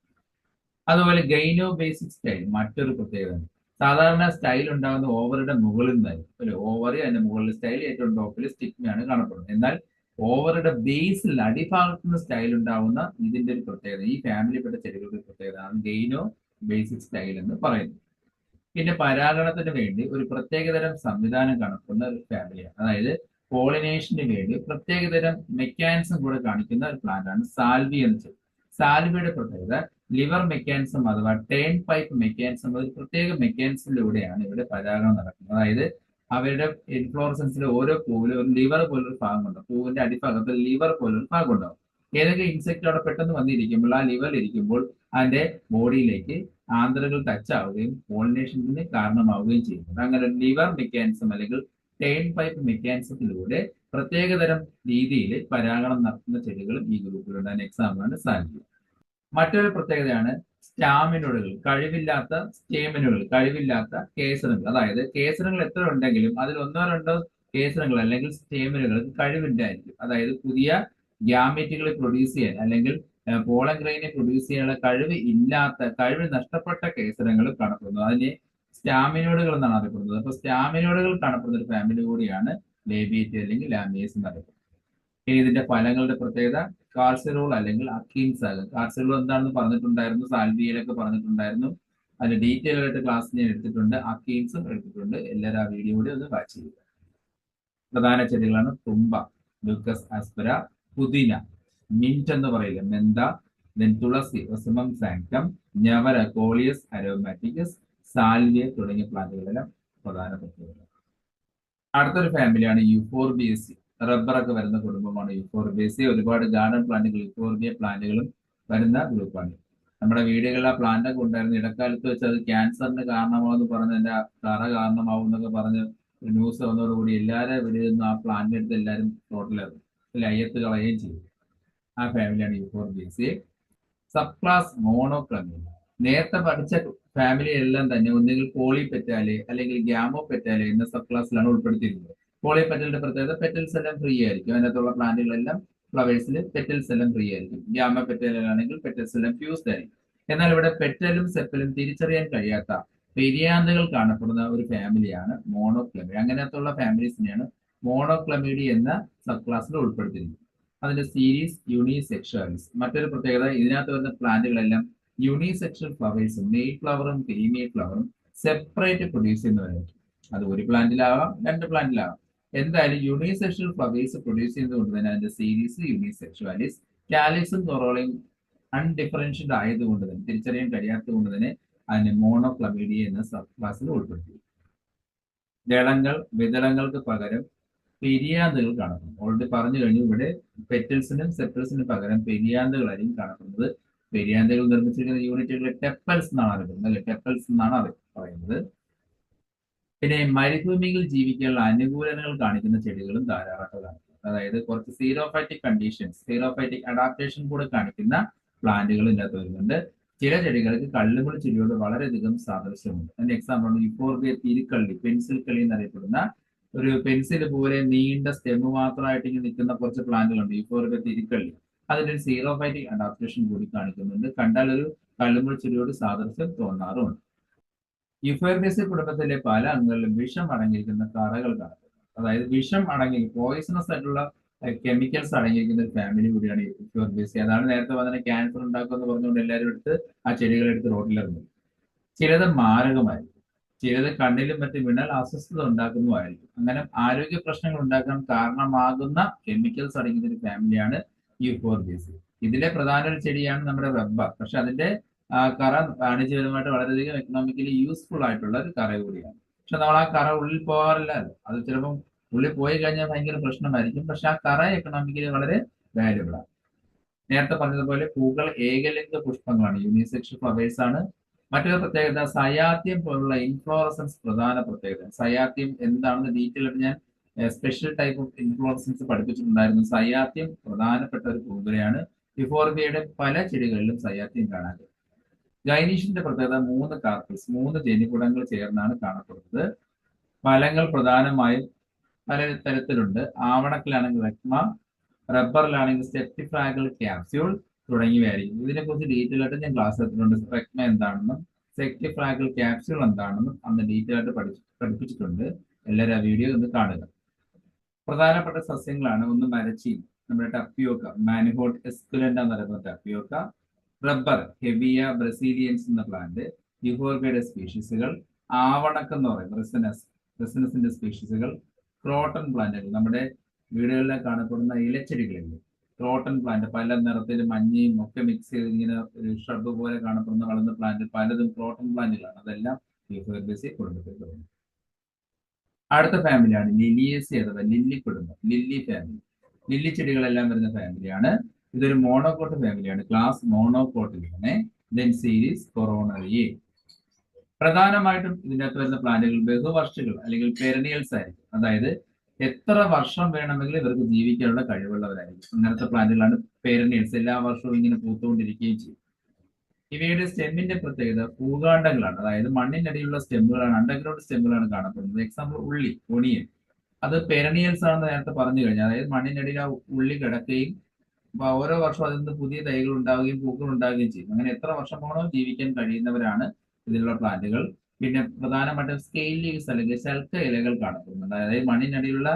അതുപോലെ ഗൈനോ ബേസിക് സ്റ്റൈൽ മറ്റൊരു പ്രത്യേകതയാണ്. സാധാരണ സ്റ്റൈൽ ഉണ്ടാകുന്ന ഓവറിയുടെ മുകളിൽ നിന്നായിരിക്കും. ഒരു ഓവറി അതിന്റെ മുകളിൽ സ്റ്റൈൽ, ഏറ്റവും ടോപ്പിൽ സ്റ്റിഗ്മയാണ് കാണപ്പെടുന്നത്. എന്നാൽ ഓവറുടെ ബേസിൽ അടിഭാഗത്ത് നിന്ന് സ്റ്റൈൽ ഉണ്ടാവുന്ന ഇതിന്റെ ഒരു പ്രത്യേകത, ഈ ഫാമിലിപ്പെട്ട ചെടികളുടെ പ്രത്യേകതയാണ് ഗെയിനോ ബേസിക് സ്റ്റൈൽ എന്ന് പറയുന്നത്. പിന്നെ പരാഗണത്തിന് വേണ്ടി ഒരു പ്രത്യേകതരം സംവിധാനം കാണപ്പെടുന്ന ഒരു ഫാമിലിയാണ്. അതായത് പോളിനേഷന് വേണ്ടി പ്രത്യേകതരം മെക്കാനിസം കൂടെ കാണിക്കുന്ന ഒരു പ്ലാന്റ് ആണ് സാൽവി എന്ന് ചെടി. സാൽവിയുടെ പ്രത്യേകത ലിവർ മെക്കാനിസം അഥവാ ടേൺ പൈപ്പ് മെക്കാനിസം, ഒരു പ്രത്യേക മെക്കാനിസത്തിലൂടെയാണ് ഇവിടെ പരാഗണം നടക്കുന്നത്. അതായത് അവരുടെ ഇൻഫ്ലോറസൻസിലെ ഓരോ പൂവിലും ഒരു ലിവർ പോലൊരു ഭാഗം ഉണ്ടാവും. പൂവിന്റെ അടിഭാഗത്ത് ലിവർ പോലൊരു ഭാഗം ഉണ്ടാവും. ഏതൊക്കെ ഇൻസെക്ട് അവിടെ പെട്ടെന്ന് വന്നിരിക്കുമ്പോൾ ആ ലിവറിൽ ഇരിക്കുമ്പോൾ അതിന്റെ ബോഡിയിലേക്ക് ആന്തരകൾ ടച്ച് ആവുകയും പോളിനേഷന് കാരണമാവുകയും ചെയ്യുന്നത്. അങ്ങനെ ലിവർ മെക്കാനിസം അല്ലെങ്കിൽ ടേൺ പൈപ്പ് മെക്കാനിസത്തിലൂടെ പ്രത്യേകതരം രീതിയിൽ പരാഗണം നടത്തുന്ന ചെടികളും ഈ ഗ്രൂപ്പിലുണ്ട്. അതിന് എക്സാമ്പിളാണ് സാൽവിയ. മറ്റൊരു പ്രത്യേകതയാണ് സ്റ്റാമിനോഡുകൾ, കഴിവില്ലാത്ത സ്റ്റേമിനുകൾ, കഴിവില്ലാത്ത കേസരങ്ങൾ. അതായത് കേസരങ്ങൾ എത്ര ഉണ്ടെങ്കിലും അതിൽ 1-2 കേസരങ്ങൾ അല്ലെങ്കിൽ സ്റ്റേമിനുകൾക്ക് കഴിവില്ലായിരിക്കും. അതായത് പുതിയ ഗ്യാമേറ്റുകളെ പ്രൊഡ്യൂസ് ചെയ്യാൻ അല്ലെങ്കിൽ പോളൻ ഗ്രെയിനെ പ്രൊഡ്യൂസ് ചെയ്യാനുള്ള കഴിവ് നഷ്ടപ്പെട്ട കേസരങ്ങൾ കാണപ്പെടുന്നു. അതിനെ സ്റ്റാമിനോഡുകൾ എന്നാണ് അറിയപ്പെടുന്നത്. അപ്പൊ സ്റ്റാമിനോഡുകൾ കാണപ്പെടുന്ന ഒരു ഫാമിലി കൂടിയാണ് ലേബിയേറ്റ് അല്ലെങ്കിൽ ലാമിയേസ് എന്ന് അറിയപ്പെടുന്നത്. ഇനി ഇതിന്റെ ഫലങ്ങളുടെ പ്രത്യേകത കാർസിറോൾ അല്ലെങ്കിൽ അക്കീൻസ് ആകും. കാർസിറോൾ എന്താണെന്ന് പറഞ്ഞിട്ടുണ്ടായിരുന്നു, സാൽവിയയിലൊക്കെ പറഞ്ഞിട്ടുണ്ടായിരുന്നു. അതിന്റെ ഡീറ്റെയിൽ ആയിട്ട് ക്ലാസ് ഞാൻ എടുത്തിട്ടുണ്ട്, അക്കീൻസും എടുത്തിട്ടുണ്ട്. എല്ലാവരും ആ വീഡിയോ കൂടി ഒന്ന് വാച്ച് ചെയ്യുക. പ്രധാന ചെടികളാണ് തുമ്പ, ലൂക്കസ് ആസ്പെര, പുതിന, മിന്റ് എന്ന് പറയില്ല മെന്ത, ദെൻ തുളസി ഒസിമം സാങ്ക്ടം, ഞവര കോളിയസ് അരോമാറ്റിക്കസ്, സാൽവിയ തുടങ്ങിയ പ്ലാന്റുകളെല്ലാം പ്രധാന പ്രത്യേകത. അടുത്തൊരു ഫാമിലിയാണ് യുഫോർബിയസി. റബ്ബറൊക്കെ വരുന്ന കുടുംബമാണ് യുഫോർബിയസി. ഒരുപാട് ഗാർഡൻ പ്ലാന്റുകൾ യുഫോർബിയ പ്ലാന്റുകളും വരുന്ന ഗ്രൂപ്പാണ്. നമ്മുടെ വീടുകളിൽ ആ പ്ലാന്റ് ഒക്കെ ഉണ്ടായിരുന്നു. ഇടക്കാലത്ത് വെച്ച് അത് ക്യാൻസറിന് കാരണമാവെന്ന് പറഞ്ഞ് അതിന്റെ കറ കാരണമാവും എന്നൊക്കെ പറഞ്ഞ് ന്യൂസ് വന്നതോടുകൂടി എല്ലാവരും വീട്ടിൽ നിന്ന് ആ പ്ലാന്റ് എടുത്ത് എല്ലാവരും ടോട്ടൽ അയ്യത്ത് കളയുകയും ചെയ്തു. ആ ഫാമിലിയാണ് യുഫോർബിയസി. Sub class മോണോക്ലമിയ. നേരത്തെ പഠിച്ച ഫാമിലി എല്ലാം തന്നെ ഒന്നുകിൽ പോളിപെറ്റാല് അല്ലെങ്കിൽ ഗ്യാമോപെറ്റാല് എന്ന സബ് ക്ലാസ്സിലാണ് ഉൾപ്പെടുത്തിയിരുന്നത്. പോളിപെറ്റലിന്റെ പ്രത്യേകത പെറ്റൽസ് എല്ലാം ഫ്രീ ആയിരിക്കും. അതിനകത്തുള്ള പ്ലാന്റുകളെല്ലാം ഫ്ലവേഴ്സിൽ പെറ്റൽസ് എല്ലാം ഫ്രീ ആയിരിക്കും. ഗ്യാമോപെറ്റലാണെങ്കിൽ പെറ്റൽസ് എല്ലാം ഫ്യൂസ്ഡ് ആയിരിക്കും. എന്നാൽ ഇവിടെ പെറ്റലും സെപ്പലും തിരിച്ചറിയാൻ കഴിയാത്ത പെരിയാന്തകൾ കാണപ്പെടുന്ന ഒരു ഫാമിലിയാണ് മോണോക്ലമിഡി. അങ്ങനത്തുള്ള ഫാമിലീസിനെയാണ് മോണോക്ലമിഡി എന്ന സബ് ക്ലാസ്സിൽ ഉൾപ്പെടുത്തിയിരിക്കുന്നത്. അതിന്റെ സീരീസ് യൂണിസെക്ഷുവാലിസ്. മറ്റൊരു പ്രത്യേകത, ഇതിനകത്ത് വരുന്ന പ്ലാന്റുകളെല്ലാം യൂണിസെക്ഷൽ ഫ്ലവേഴ്സും മെയിൽ ഫ്ലവറും ഫീമെയിൽ ഫ്ലവറും സെപ്പറേറ്റ് പ്രൊഡ്യൂസ് ചെയ്യുന്നവരായിരിക്കും. അത് ഒരു പ്ലാന്റിലാവാം, 2 പ്ലാന്റിലാവാം. എന്തായാലും യൂണിസെക്ഷൽ ഫ്ലവേഴ്സ് പ്രൊഡ്യൂസ് ചെയ്യുന്നതുകൊണ്ട് തന്നെ അതിന്റെ സീരീസ് യൂണിസെക്ഷുവാലിസ്. കാലിക്സും കൊറോളയും അൺഡിഫറൻഷ്യഡ് ആയതുകൊണ്ട് തന്നെ, തിരിച്ചറിയാൻ കഴിയാത്തത് കൊണ്ട് തന്നെ അതിനെ മോണോക്ലമീഡിയ എന്ന സബ് ക്ലാസ്സിൽ ഉൾപ്പെടുത്തി. വിതളങ്ങൾക്ക് പകരം പെരിയാന്തകൾ കാണപ്പെടുന്നു. ഓൾറെഡി പറഞ്ഞു കഴിഞ്ഞു, ഇവിടെ പെറ്റൽസിനും സെപ്പൽസിനും പകരം പെരിയാന്തകളായിരിക്കും കാണപ്പെടുന്നത്. പെരിയാന്തകൾ നിർമ്മിച്ചിരിക്കുന്ന യൂണിറ്റുകളെ ടെപ്പൽസ് എന്നാണ് അറിയുന്നത്, അല്ലെ? ടെപ്പൽസ് എന്നാണ് പറയുന്നത്. പിന്നെ മരുഭൂമിയിൽ ജീവിക്കാനുള്ള അനുകൂലനങ്ങൾ കാണിക്കുന്ന ചെടികളും ധാരാളമായിട്ട് കാണിക്കുന്നു. അതായത് കുറച്ച് സീറോഫൈറ്റിക് കണ്ടീഷൻസ്, സീറോഫൈറ്റിക് അഡാപ്റ്റേഷൻ കൂടെ കാണിക്കുന്ന പ്ലാന്റുകൾ ഇതിനകത്ത് വരുന്നുണ്ട്. ചില ചെടികൾക്ക് കള്ളുമുൾ ചെടിയോട് വളരെയധികം സാദൃശ്യമുണ്ട്. അതിന്റെ എക്സാമ്പിൾ ആണ് യുഫോർബിയ തിരിക്കള്ളി, പെൻസിൽ കളി എന്നറിയപ്പെടുന്ന ഒരു പെൻസിൽ പോലെ നീണ്ട സ്റ്റെം മാത്രമായിട്ട് ഇങ്ങനെ നിൽക്കുന്ന കുറച്ച് പ്ലാന്റുകളുണ്ട്. യുഫോർബിയ തിരിക്കള്ളി അതിന്റെ ഒരു സീറോഫൈറ്റിക് അഡാപ്റ്റേഷൻ കൂടി കാണിക്കുന്നുണ്ട്. കണ്ടാൽ ഒരു കള്ളുമുൾ ചെടിയോട് സാദൃശ്യം തോന്നാറുമുണ്ട്. യുഫോർബിയസി കുടുംബത്തിലെ പല അംഗങ്ങളിലും വിഷം അടങ്ങിയിരിക്കുന്ന കറകൾ കാണപ്പെടുന്നു. അതായത് വിഷം അടങ്ങി പോയിസണസ് ആയിട്ടുള്ള കെമിക്കൽസ് അടങ്ങിയിരിക്കുന്ന ഒരു ഫാമിലി കൂടിയാണ് യുഫോർബിയസി. അതാണ് നേരത്തെ പറഞ്ഞ ക്യാൻസർ ഉണ്ടാക്കുമെന്ന് പറഞ്ഞുകൊണ്ട് എല്ലാവരും എടുത്ത് ആ ചെടികളെടുത്ത് റോഡിലിറങ്ങും. ചിലത് മാരകമായിരിക്കും, ചിലത് കണ്ണിലും മറ്റും വീണാൽ അസ്വസ്ഥത ഉണ്ടാക്കുന്നതുമായിരിക്കും. അങ്ങനെ ആരോഗ്യ പ്രശ്നങ്ങൾ ഉണ്ടാക്കാൻ കാരണമാകുന്ന കെമിക്കൽസ് അടങ്ങിയ ഒരു ഫാമിലിയാണ് യുഫോർബിയസി. ഇതിലെ പ്രധാന ഒരു ചെടിയാണ് നമ്മുടെ റബ്ബർ. പക്ഷെ അതിന്റെ കറ വാണിജ്യപരമായിട്ട് വളരെയധികം എക്കണോമിക്കലി യൂസ്ഫുൾ ആയിട്ടുള്ള ഒരു കറ കൂടിയാണ്. പക്ഷെ നമ്മൾ ആ കറ ഉള്ളിൽ പോകാറില്ലല്ലോ. അത് ചിലപ്പം ഉള്ളിൽ പോയി കഴിഞ്ഞാൽ ഭയങ്കര പ്രശ്നമായിരിക്കും. പക്ഷെ ആ കറ എക്കണോമിക്കലി വളരെ വാല്യുബിൾ ആണ്. നേരത്തെ പറഞ്ഞതുപോലെ പൂക്കൾ ഏകലിംഗ പുഷ്പങ്ങളാണ്, യൂണിസെക്ഷൽ ഫ്ലവേഴ്സ് ആണ്. മറ്റൊരു പ്രത്യേകത സയാത്യം പോലുള്ള ഇൻഫ്ലോറസൻസ് പ്രധാന പ്രത്യേകത. സയാത്യം എന്താണെന്ന് ഡീറ്റെയിൽ ആയിട്ട് ഞാൻ സ്പെഷ്യൽ ടൈപ്പ് ഓഫ് ഇൻഫ്ലോറസൻസ് പഠിപ്പിച്ചിട്ടുണ്ടായിരുന്നു. സയാത്യം പ്രധാനപ്പെട്ട ഒരു പൂങ്കുലയാണ്. യുഫോർബിയയുടെ പല ചെടികളിലും സയാത്യം കാണാൻ കഴിയും. ഗൈനീഷ്യന്റെ പ്രത്യേകത 3 കാർപ്പിൾസ്, 3 ജനികുടങ്ങൾ ചേർന്നാണ് കാണപ്പെടുന്നത്. ഫലങ്ങൾ പ്രധാനമായും പല തരത്തിലുണ്ട്. ആവണക്കിലാണെങ്കിൽ റെക്മ, റബ്ബറിലാണെങ്കിൽ സെപ്റ്റിഫ്രാഗൽ ക്യാപ്സ്യൂൾ തുടങ്ങിയവയായിരിക്കും. ഇതിനെക്കുറിച്ച് ഡീറ്റെയിൽ ആയിട്ട് ഞാൻ ക്ലാസ് എടുത്തിട്ടുണ്ട്. റെക്മ എന്താണെന്നും സെപ്റ്റിഫ്രാഗൽ ക്യാപ്സ്യൂൾ എന്താണെന്നും അന്ന് ഡീറ്റെയിൽ ആയിട്ട് പഠിപ്പിച്ചിട്ടുണ്ട്. എല്ലാവരും ആ വീഡിയോ ഒന്ന് കാണുക. പ്രധാനപ്പെട്ട സസ്യങ്ങളാണ് ഒന്ന് മരച്ചീനി, നമ്മുടെ ടപ്പിയോക്ക, മാനിഹോട്ട് എസ്കുലൻഡ എന്ന് പറയുന്ന ടപ്പിയോക്ക, റബ്ബർ ഹെവിയ ബ്രസീലിയൻസ് എന്ന പ്ലാന്റ്, യുഫോർബിയയുടെ സ്പീഷീസുകൾ, ആവണക്കം എന്ന് പറയുന്നത് റെസിനസിന്റെ സ്പീഷീസുകൾ, ക്രോട്ടൺ പ്ലാന്റുകൾ, നമ്മുടെ വീടുകളിൽ കാണപ്പെടുന്ന ഇലച്ചെടികളിൽ ക്രോട്ടൺ പ്ലാന്റ് പല നിറത്തിൽ മഞ്ഞയും ഒക്കെ മിക്സ് ചെയ്ത് ഇങ്ങനെ ഷർബ് പോലെ കാണപ്പെടുന്ന വളർന്ന പ്ലാന്റ് പലതും ക്രോട്ടൺ പ്ലാന്റുകളാണ്. അതെല്ലാം യുഫോർബിയസി കുടുംബത്തിൽ തുടങ്ങും. അടുത്ത ഫാമിലിയാണ് ലിലിയേസി അഥവാ ലില്ലി കുടുംബം, ലില്ലി ഫാമിലി. ലില്ലി ചെടികളെല്ലാം വരുന്ന ഫാമിലിയാണ്. ഇതൊരു മോണോകോട്ട് ഫാമിലിയാണ്. ക്ലാസ് മോണോകോട്ടിലാണ്. Then series coronarieae. പ്രധാനമായിട്ടും ഇതിൻ്റെ അകത്ത് വരുന്ന പ്ലാന്റുകൾ ബഹുവർഷികൾ അല്ലെങ്കിൽ പെരനിയൽസ് ആയിരിക്കും. അതായത് എത്ര വർഷം വേണമെങ്കിലും ഇവർക്ക് ജീവിക്കാനുള്ള കഴിവുള്ളവരായിരിക്കും. അങ്ങനത്തെ പ്ലാന്റുകളാണ് പെരനിയൽസ്. എല്ലാ വർഷവും ഇങ്ങനെ പൂത്തുകൊണ്ടിരിക്കുകയും ചെയ്യും. ഇവയുടെ സ്റ്റെമ്മിന്റെ പ്രത്യേകത പൂകാണ്ഡങ്ങളാണ്. അതായത് മണ്ണിനടിയിലുള്ള സ്റ്റെമ്മുകളാണ്, അണ്ടർഗ്രൗണ്ട് സ്റ്റെമ്മുകളാണ് കാണപ്പെടുന്നത്. എക്സാമ്പിൾ ഉള്ളി, ഒണിയൻ, അത് പെരനിയൽസ് ആണെന്ന് നേരത്തെ പറഞ്ഞു കഴിഞ്ഞാൽ, അതായത് മണ്ണിനടിയിൽ ആ ഉള്ളി കിടക്കുകയും ഓരോ വർഷവും അതിൽ നിന്ന് പുതിയ തൈകൾ ഉണ്ടാവുകയും പൂക്കൾ ഉണ്ടാവുകയും ചെയ്യും. അങ്ങനെ എത്ര വർഷമോളം ജീവിക്കാൻ കഴിയുന്നവരാണ് ഇതിലുള്ള പ്ലാന്റുകൾ. പിന്നെ പ്രധാനമായിട്ടും സ്കെയിൽ ലീവ്സ് അല്ലെങ്കിൽ ശൽക്ക ഇലകൾ കാണപ്പെടുന്നുണ്ട്. അതായത് മണ്ണിനടിയിലുള്ള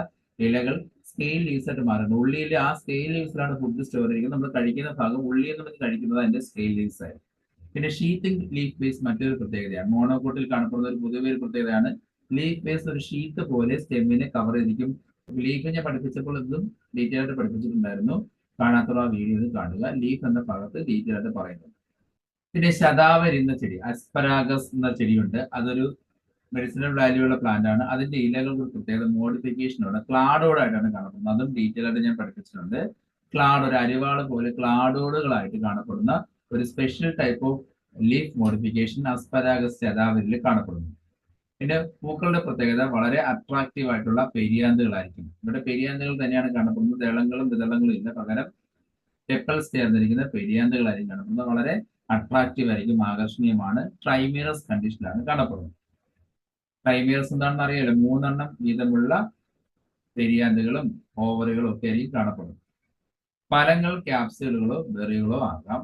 ഇലകൾ സ്കെയിൽ ലീവ്സ് ആയിട്ട് മാറുന്നു. ഉള്ളിയിൽ ആ സ്കെയിൽ ലീവ്സിലാണ് ഫുഡ് സ്റ്റോർ ചെയ്യുന്നത്. നമ്മൾ കഴിക്കുന്ന ഭാഗം ഉള്ളി എന്ന് പറഞ്ഞ് കഴിക്കുന്നത് അതിന്റെ സ്കെയിൽ ലീവ്സ് ആയിരിക്കും. പിന്നെ ഷീറ്റിംഗ് ലീഫ് ബേസ് മറ്റൊരു പ്രത്യേകതയാണ്. മോണോകോട്ടിൽ കാണപ്പെടുന്ന ഒരു പൊതുവെ ഒരു പ്രത്യേകതയാണ് ലീഫ് ബേസ് ഒരു ഷീറ്റ് പോലെ സ്റ്റെമ്മിനെ കവർ ചെയ്തിരിക്കും. ലീഫ് ഞാൻ പഠിപ്പിച്ചപ്പോൾ ഇതും ഡീറ്റെയിൽ ആയിട്ട് പഠിപ്പിച്ചിട്ടുണ്ടായിരുന്നു. കാണാത്തുള്ള വീഡിയോ കാണുക. ലീഫ് എന്ന ഭാഗത്ത് ഡീറ്റെയിൽ ആയിട്ട് പറയുന്നത്. പിന്നെ ശതാവരി എന്ന ചെടി, അസ്പരാഗസ് എന്ന ചെടിയുണ്ട്. അതൊരു മെഡിസിനൽ വാല്യൂ ഉള്ള പ്ലാന്റ് ആണ്. അതിന്റെ ഇലകൾക്ക് ഒരു പ്രത്യേകത മോഡിഫിക്കേഷൻ ഉണ്ട്. ക്ലാഡോഡായിട്ടാണ് കാണപ്പെടുന്നത്. അതും ഡീറ്റെയിൽ ആയിട്ട് ഞാൻ പഠിപ്പിച്ചിട്ടുണ്ട്. ക്ലാഡ് ഒരു അരിവാള് പോലെ ക്ലാഡോഡുകളായിട്ട് കാണപ്പെടുന്ന ഒരു special type of leaf modification asparagus ശതാവരിയിൽ കാണപ്പെടുന്നു. പിന്നെ പൂക്കളുടെ പ്രത്യേകത വളരെ അട്രാക്റ്റീവ് ആയിട്ടുള്ള പെരിയാന്തുകളായിരിക്കും. ഇവിടെ പെരിയാന്തുകൾ തന്നെയാണ് കാണപ്പെടുന്നത്. ദളങ്ങളും വിതളങ്ങളും ഇല്ല, പകരം പെപ്പൽസ് ചേർന്നിരിക്കുന്ന പെരിയാന്തുകളായിരിക്കും കാണപ്പെടുന്നത്. വളരെ അട്രാക്റ്റീവ് ആയിരിക്കും, ആകർഷണീയമാണ്. ട്രൈമീറസ് കണ്ടീഷനിലാണ് കാണപ്പെടുന്നത്. ട്രൈമീറസ് എന്താണെന്ന് അറിയാലോ, 3 എണ്ണം വീതമുള്ള പെരിയാന്തുകളും ഓവറുകളും ഒക്കെ ആയിരിക്കും കാണപ്പെടുന്നത്. ഫലങ്ങൾ ക്യാപ്സ്യൂളുകളോ ബെറികളോ ആകാം.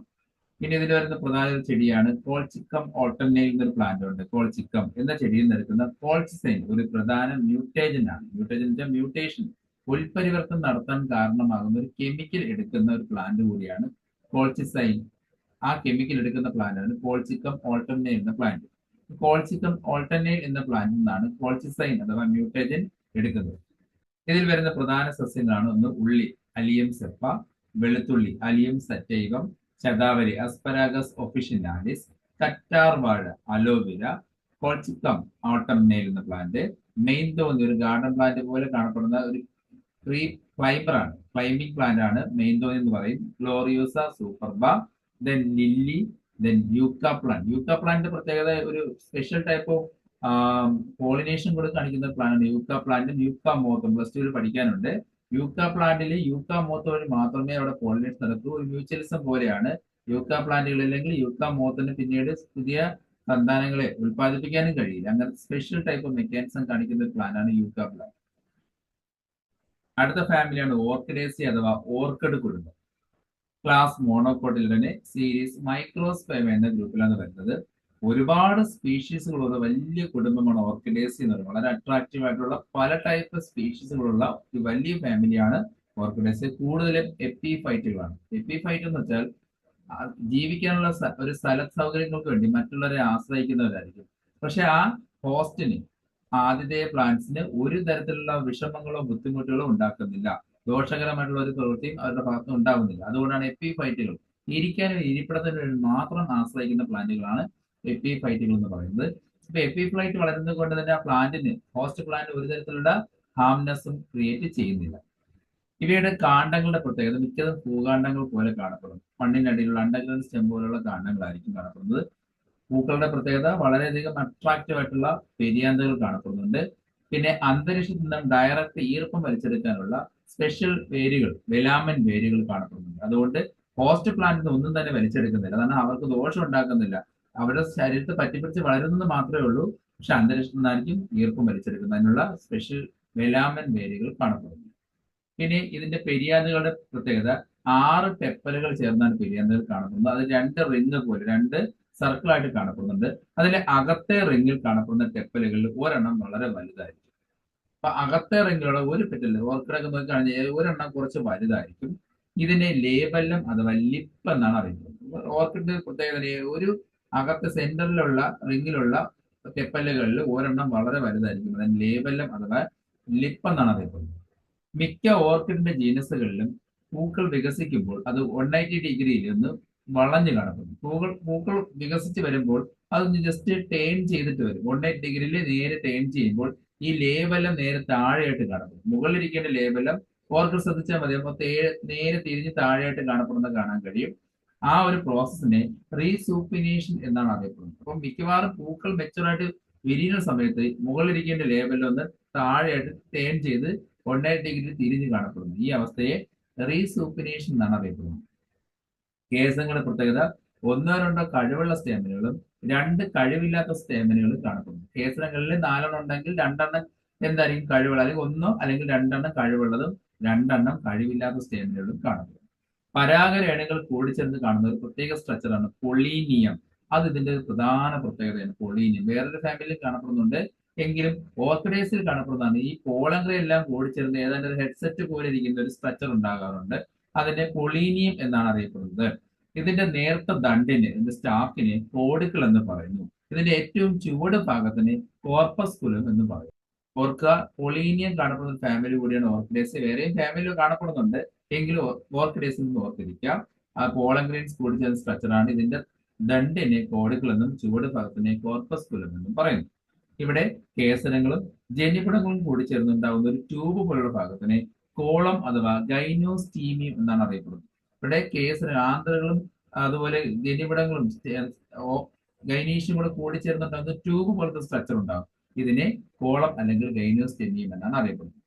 പിന്നെ ഇതിൽ വരുന്ന പ്രധാന ഒരു ചെടിയാണ് കോൾച്ചിക്കം ഓൾട്ടർനെയിൽ എന്നൊരു പ്ലാന്റ് ഉണ്ട്. കോൾച്ചിക്കം എന്ന ചെടിയിൽ നിൽക്കുന്ന കോൾച്ചിസൈൻ ഒരു പ്രധാന മ്യൂട്ടേജൻ ആണ്. മ്യൂട്ടേജൻ മ്യൂട്ടേഷൻ, ഉൽപരിവർത്തനം നടത്താൻ കാരണമാകുന്ന ഒരു കെമിക്കൽ എടുക്കുന്ന ഒരു പ്ലാന്റ് കൂടിയാണ് കോൾച്ചിസൈൻ. ആ കെമിക്കൽ എടുക്കുന്ന പ്ലാന്റ് ആണ് കോൾച്ചിക്കം ഓൾട്ടർനെയിൽ എന്ന പ്ലാന്റ്. കോൾച്ചിക്കം ഓൾട്ടർനെയിൽ എന്ന പ്ലാന്റിൽ നിന്നാണ് കോൾച്ചിസൈൻ അഥവാ മ്യൂട്ടേജൻ എടുക്കുന്നത്. ഇതിൽ വരുന്ന പ്രധാന സസ്യങ്ങളാണ് ഒന്ന് ഉള്ളി, അലിയം സെപ്പ, വെളുത്തുള്ളി, അലിയം സറ്റൈവം, ശതാവരി, അസ്പരാഗസ് ഒഫിഷ്യനാലിസ്, കറ്റാർ വാഴ, അലോവിര, കോൾച്ചിക്കം ഓട്ടംനെയിൽ എന്ന പ്ലാന്റ്, മെയിൻ തോന്നി ഒരു ഗാർഡൻ പ്ലാന്റ് പോലെ കാണപ്പെടുന്ന ഒരു ട്രീ ക്ലൈംബർ ആണ്, ക്ലൈംബിംഗ് പ്ലാന്റ് ആണ് മെയിൻ തോന്നി എന്ന് പറയും. Gloriosa superba, then lily, then yucca plant. Yucca പ്ലാന്റിന്റെ പ്രത്യേകത ഒരു സ്പെഷ്യൽ ടൈപ്പ് ഓഫ് പോളിനേഷൻ കൂടെ കാണിക്കുന്ന പ്ലാന്റ് യൂക്ക പ്ലാന്റും യൂക്ക മോത്തും പ്ലസ് ടുവിൽ പഠിക്കാനുണ്ട്. യൂക്ക പ്ലാന്റിൽ യൂക്ക മോത്ത് വഴി മാത്രമേ അവിടെ പോളിനേഷൻ നടക്കൂ. ഒരു മ്യൂച്വലിസം പോലെയാണ് യൂക്ക പ്ലാന്റുകൾ അല്ലെങ്കിൽ യൂക്ക മോത്തിന് പിന്നീട് പുതിയ സന്താനങ്ങളെ ഉൽപ്പാദിപ്പിക്കാനും കഴിയില്ല. അങ്ങനത്തെ സ്പെഷ്യൽ ടൈപ്പ് ഓഫ് മെക്കാനിസം കാണിക്കുന്ന ഒരു പ്ലാന്റാണ് യൂക്ക പ്ലാന്റ്. അടുത്ത ഫാമിലിയാണ് ഓർക്കിഡേസി അഥവാ ഓർക്കിഡ് കുടുംബം. ക്ലാസ് മോണോകോട്ടിലിഡനെ സീരീസ് മൈക്രോസ്പൈമ എന്ന ഗ്രൂപ്പിലാണ് വരുന്നത്. ഒരുപാട് സ്പീഷീസുകളുള്ള വലിയ കുടുംബമാണ് ഓർക്കിഡേസി എന്ന് പറയുന്നത്. വളരെ അട്രാക്റ്റീവ് ആയിട്ടുള്ള പല ടൈപ്പ് സ്പീഷീസുകളുള്ള ഒരു വലിയ ഫാമിലിയാണ് ഓർക്കിഡേസി. കൂടുതലും എപ്പിഫൈറ്റുകളാണ്. എപ്പിഫൈറ്റ് എന്ന് വെച്ചാൽ ജീവിക്കാനുള്ള ഒരു സ്ഥല സൗകര്യങ്ങൾക്ക് വേണ്ടി മറ്റുള്ളവരെ ആശ്രയിക്കുന്നവരായിരിക്കും. പക്ഷെ ആ ഹോസ്റ്റിന് ആതിഥേയ പ്ലാന്റ്സിന് ഒരു തരത്തിലുള്ള വിഷമങ്ങളോ ബുദ്ധിമുട്ടുകളോ ഉണ്ടാക്കുന്നില്ല. ദോഷകരമായിട്ടുള്ള ഒരു പ്രവൃത്തിയും അവരുടെ ഭാഗത്ത് ഉണ്ടാകുന്നില്ല. അതുകൊണ്ടാണ് എപ്പിഫൈറ്റുകൾ ഇരിക്കാനും ഇരിപ്പിടത്തിനും വേണ്ടി മാത്രം ആശ്രയിക്കുന്ന പ്ലാന്റുകളാണ് എപ്പിഫൈറ്റുകൾ എന്ന് പറയുന്നത്. ഇപ്പൊ എപ്പിഫൈറ്റ് വളരുന്നത് കൊണ്ട് തന്നെ ആ പ്ലാന്റിന് ഹോസ്റ്റ് പ്ലാന്റ് ഒരു തരത്തിലുള്ള ഹാംനെസ്സും ക്രിയേറ്റ് ചെയ്യുന്നില്ല. ഇവയുടെ കാണ്ഡങ്ങളുടെ പ്രത്യേകത മിക്കതും ഭൂകാണ്ഡങ്ങൾ പോലെ കാണപ്പെടും. മണ്ണിനടിയിലുള്ള അണ്ടർഗ്രൗണ്ട് സ്റ്റെം പോലുള്ള കാണ്ഡങ്ങളായിരിക്കും കാണപ്പെടുന്നത്. പൂക്കളുടെ പ്രത്യേകത വളരെയധികം അട്രാക്റ്റീവ് ആയിട്ടുള്ള പെരിയാന്തകൾ കാണപ്പെടുന്നുണ്ട്. പിന്നെ അന്തരീക്ഷത്തിൽ നിന്നും ഡയറക്റ്റ് ഈർപ്പം വലിച്ചെടുക്കാനുള്ള സ്പെഷ്യൽ വേരുകൾ, വെലാമൻ വേരുകൾ കാണപ്പെടുന്നുണ്ട്. അതുകൊണ്ട് ഹോസ്റ്റ് പ്ലാന്റിന് ഒന്നും തന്നെ വലിച്ചെടുക്കുന്നില്ല. കാരണം അവർക്ക് ദോഷം ഉണ്ടാക്കുന്നില്ല. അവരുടെ ശരീരത്തെ പറ്റിപ്പിടിച്ച് വളരുന്നത് മാത്രമേ ഉള്ളൂ. പക്ഷെ അന്തരീക്ഷത്തിൽ നിന്നായിരിക്കും ഈർപ്പം വലിച്ചെടുക്കുന്നതിനുള്ള സ്പെഷ്യൽ വെലാമൻ വേരുകൾ കാണപ്പെടുന്നു. ഇനി ഇതിന്റെ പെരിയാന്തുകളുടെ പ്രത്യേകത 6 ടെപ്പലുകൾ ചേർന്നാണ് പെരിയാന്തുകൾ കാണപ്പെടുന്നത്. അത് 2 റിങ് പോലെ 2 സർക്കിളായിട്ട് കാണപ്പെടുന്നുണ്ട്. അതിലെ അകത്തെ റിങ്ങിൽ കാണപ്പെടുന്ന ടെപ്പലുകളിൽ ഒരെണ്ണം വളരെ വലുതായിരിക്കും. അപ്പൊ അകത്തെ റിങ്ങിലുള്ള ഒരു പെറ്റല് ഓർക്കിഡൊക്കെ നോക്കി കഴിഞ്ഞാൽ ഒരെണ്ണം കുറച്ച് വലുതായിരിക്കും. ഇതിനെ ലേബല്ലം അഥവാ ലിപ്പ് എന്നാണ് അറിയപ്പെടുന്നത്. ഓർക്കിഡ് പ്രത്യേകത ഒരു അകത്തെ സെന്ററിലുള്ള റിങ്ങിലുള്ള ടെപ്പലുകളിൽ ഒരെണ്ണം വളരെ വലുതായിരിക്കും. അതിന് ലേബല്ലം അഥവാ ലിപ്പ് എന്നാണ് അറിയപ്പെടുന്നത്. മിക്ക ഓർക്കിഡിന്റെ ജീനസുകളിലും പൂക്കൾ വികസിക്കുമ്പോൾ അത് 180 ഡിഗ്രിയിൽ നിന്ന് വളഞ്ഞു കാണപ്പെടുന്നു. പൂക്കൾ വികസിച്ച് വരുമ്പോൾ അതൊന്ന് ജസ്റ്റ് ടേൺ ചെയ്തിട്ട് വരും. 180 ഡിഗ്രിയിൽ നേരെ ടേൺ ചെയ്യുമ്പോൾ ഈ ലേബലം നേരെ താഴെയായിട്ട് കാണപ്പെടും. മുകളിലിരിക്കേണ്ട ലേബലം ഓർക്കിഡ് ശ്രദ്ധിച്ചാൽ മതി. അപ്പൊ നേരെ തിരിഞ്ഞ് താഴെയായിട്ട് കാണാൻ കഴിയും. ആ ഒരു പ്രോസസ്സിനെ റീസൂപ്പിനേഷൻ എന്നാണ് അറിയപ്പെടുന്നത്. അപ്പം മിക്കവാറും പൂക്കൾ മെച്ചുറായിട്ട് വിരിയുന്ന സമയത്ത് മുകളിലിരിക്കേണ്ട ലേബലം ഒന്ന് താഴെയായിട്ട് ടേൺ ചെയ്ത് 180 ഡിഗ്രി തിരിഞ്ഞ് കാണപ്പെടുന്നു. ഈ അവസ്ഥയെ റീസൂപ്പിനേഷൻ എന്നാണ് അറിയപ്പെടുന്നത്. കേസങ്ങളുടെ പ്രത്യേകത 1-2 കഴിവുള്ള സ്റ്റേമിനുകളും 2 കഴിവില്ലാത്ത സ്റ്റേമിനുകളും കാണപ്പെടുന്നു. കേസരങ്ങളിൽ 4 ഉണ്ടെങ്കിൽ 2 എന്തായിരിക്കും കഴിവുള്ള, അല്ലെങ്കിൽ 1 അല്ലെങ്കിൽ 2 കഴിവുള്ളതും 2 കഴിവില്ലാത്ത സ്റ്റേമിനുകളും കാണപ്പെടുന്നു. പരാഗരേണുകൾ കൂടിച്ചേർന്ന് കാണുന്ന ഒരു പ്രത്യേക സ്ട്രക്ചറാണ് പൊളീനിയം. അത് ഇതിന്റെ പ്രധാന പ്രത്യേകതയാണ്. പൊളീനിയം വേറൊരു ഫാമിലിയിൽ കാണപ്പെടുന്നുണ്ട്, എങ്കിലും ഓർക്കിഡേസിൽ കാണപ്പെടുന്നതാണ്. ഈ പോളങ്ങളെ എല്ലാം കൂടിച്ചേർന്ന് ഏതാണ്ട് ഒരു ഹെഡ്സെറ്റ് പോലെ ഇരിക്കുന്ന ഒരു സ്ട്രക്ചർ ഉണ്ടാകാറുണ്ട്. അതിനെ പൊളീനിയം എന്നാണ് അറിയപ്പെടുന്നത്. ഇതിന്റെ നേർത്ത ദണ്ടിന്, ഇതിന്റെ സ്റ്റാക്കിന് കോഡിക്കിൾ എന്ന് പറയുന്നു. ഇതിന്റെ ഏറ്റവും ചുവട് ഭാഗത്തിന് കോർപ്പസ്കുലം എന്ന് പറയും. ഓർക്കുക, പൊളീനിയം കാണപ്പെടുന്ന ഫാമിലി കൂടിയാണ് ഓർക്കിഡേസ്. വേറെയും ഫാമിലി കാണപ്പെടുന്നുണ്ട്, എങ്കിലും ഓർക്കിഡേസിൽ നിന്ന് ഓർത്തിരിക്കാം. ആ പോളൻ ഗ്രെയിൻസ് കൂടിച്ചേർന്ന സ്ട്രക്ചറാണ്. ഇതിന്റെ ദണ്ടിനെ കോഡിക്കിൾ എന്നും ചുവട് ഭാഗത്തിനെ കോർപ്പസ്കുലം എന്നും പറയുന്നു. ഇവിടെ കേസരങ്ങളും ജന്യപടങ്ങളും കൂടി ചേർന്നുണ്ടാകുന്ന ഒരു ട്യൂബ് പോലുള്ള ഭാഗത്തിനെ കോളം അഥവാ ഗൈനോസ്റ്റീമിയം എന്നാണ് അറിയപ്പെടുന്നത്. ഇവിടെ ആന്ധ്രകളും അതുപോലെ ജന്യപടങ്ങളും ഗൈനീഷ്യം കൂടെ കൂടി ചേർന്നുണ്ടാകുന്ന ട്യൂബ് പോലത്തെ സ്ട്രക്ചർ ഉണ്ടാകും. ഇതിനെ കോളം അല്ലെങ്കിൽ ഗൈനോസ്റ്റീമിയം എന്നാണ് അറിയപ്പെടുന്നത്.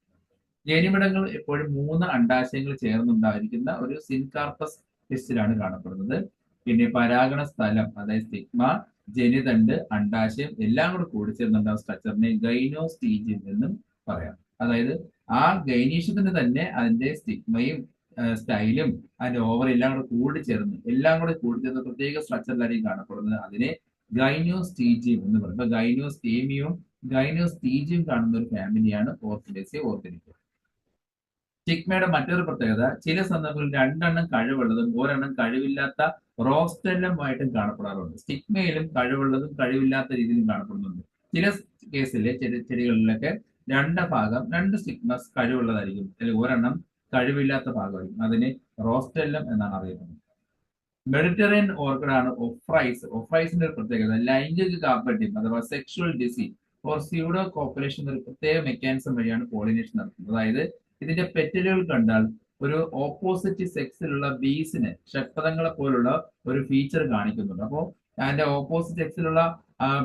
ജന്യപടങ്ങൾ എപ്പോഴും 3 അണ്ഡാശയങ്ങൾ ചേർന്നുണ്ടായിരിക്കുന്ന ഒരു സിൻകാർപ്പസ് ടെസ്റ്റിലാണ് കാണപ്പെടുന്നത്. പിന്നെ പരാഗണ സ്ഥലം, അതായത് സ്റ്റിഗ്മ, ജനിതണ്ട്, അണ്ഡാശയം എല്ലാം കൂടെ കൂടിച്ചേർന്നുണ്ടാകുന്ന സ്ട്രക്ചറിനെ ഗൈനോസ്റ്റീജിയം എന്നും പറയാം. അതായത് ആ ഗൈനീഷ്യത്തിന് തന്നെ അതിന്റെ സ്റ്റിഗ്മയും സ്റ്റൈലും അതിന്റെ ഓവർ എല്ലാം കൂടെ കൂടിച്ചേർന്ന് പ്രത്യേക സ്ട്രക്ചറിലായിരിക്കും കാണപ്പെടുന്നത്. അതിനെ ഗൈനോസ്റ്റീജിയം എന്ന് പറയും. അപ്പൊ ഗൈനോസ്റ്റേമിയവും ഗൈനോസ്റ്റീജിയം കാണുന്ന ഒരു ഫാമിലിയാണ് ഓർക്കിഡേസിയെ ഓർത്തിരിക്കുക. സ്റ്റിഗ്മയുടെ മറ്റൊരു പ്രത്യേകത, ചില സന്ദർഭങ്ങളിൽ 2 കഴിവുള്ളതും 1 കഴിവില്ലാത്ത റോസ്റ്റെല്ലമായിട്ടും കാണപ്പെടാറുണ്ട്. സ്റ്റിഗ്മയിലും കഴിവുള്ളതും കഴിവില്ലാത്ത രീതിയിലും കാണപ്പെടുന്നുണ്ട്. ചില കേസിലെ ചെടികളിലൊക്കെ 2 സ്റ്റിഗ്മസ് കഴിവുള്ളതായിരിക്കും, അല്ലെങ്കിൽ 1 കഴിവില്ലാത്ത ഭാഗമായിരിക്കും. അതിനെ റോസ്റ്റെല്ലം എന്നാണ് അറിയപ്പെടുന്നത്. മെഡിറ്ററേനിയൻ ഓർക്കിഡാണ് ഒഫ്രൈസ്. ഒഫ്രൈസിന്റെ ഒരു പ്രത്യേകത ലൈംഗിക കാപട്യം അഥവാ sexual disease or pseudo copulation ഒരു പ്രത്യേക മെക്കാനിസം വഴിയാണ് പോളിനേഷൻ നടത്തുന്നത്. അതായത് ഇതിന്റെ പെറ്റലുകൾ കണ്ടാൽ ഒരു ഓപ്പോസിറ്റ് സെക്സിലുള്ള ബീസിന് ഷഡ്പദങ്ങളെ പോലുള്ള ഒരു ഫീച്ചർ കാണിക്കുന്നുണ്ട്. അപ്പോൾ അതിന്റെ ഓപ്പോസിറ്റ് സെക്സിലുള്ള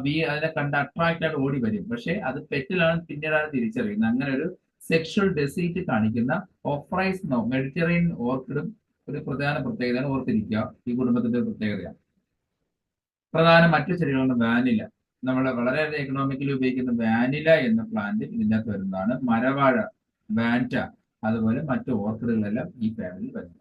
ബി അതിനെ കണ്ട് അട്രാക്റ്റ് ആയിട്ട് ഓടി വരും. പക്ഷെ അത് പെറ്റിലാണ് പിന്നീടാണ് തിരിച്ചറിയുന്നത്. അങ്ങനെ ഒരു സെക്ഷുവൽ ഡെസീറ്റ് കാണിക്കുന്ന ഒഫ്രൈസ് മെഡിറ്ററേനിയൻ ഓർക്കിഡും ഒരു പ്രധാന പ്രത്യേകതയാണ്, ഓർത്തിരിക്കുക, ഈ കുടുംബത്തിന്റെ ഒരു പ്രത്യേകതയാണ്. പ്രധാന മറ്റു ചെടികളാണ് വാനില. നമ്മൾ വളരെയധികം എക്കണോമിക്കലി ഉപയോഗിക്കുന്ന വാനില എന്ന പ്ലാന്റ് ഇതിൻ്റെ അകത്ത് വരുന്നതാണ്. മരവാഴ, വാൻറ്റ, അതുപോലെ മറ്റു ഓർക്കിഡുകളെല്ലാം ഈ ഫാമിലിയിൽ വരുന്നത്.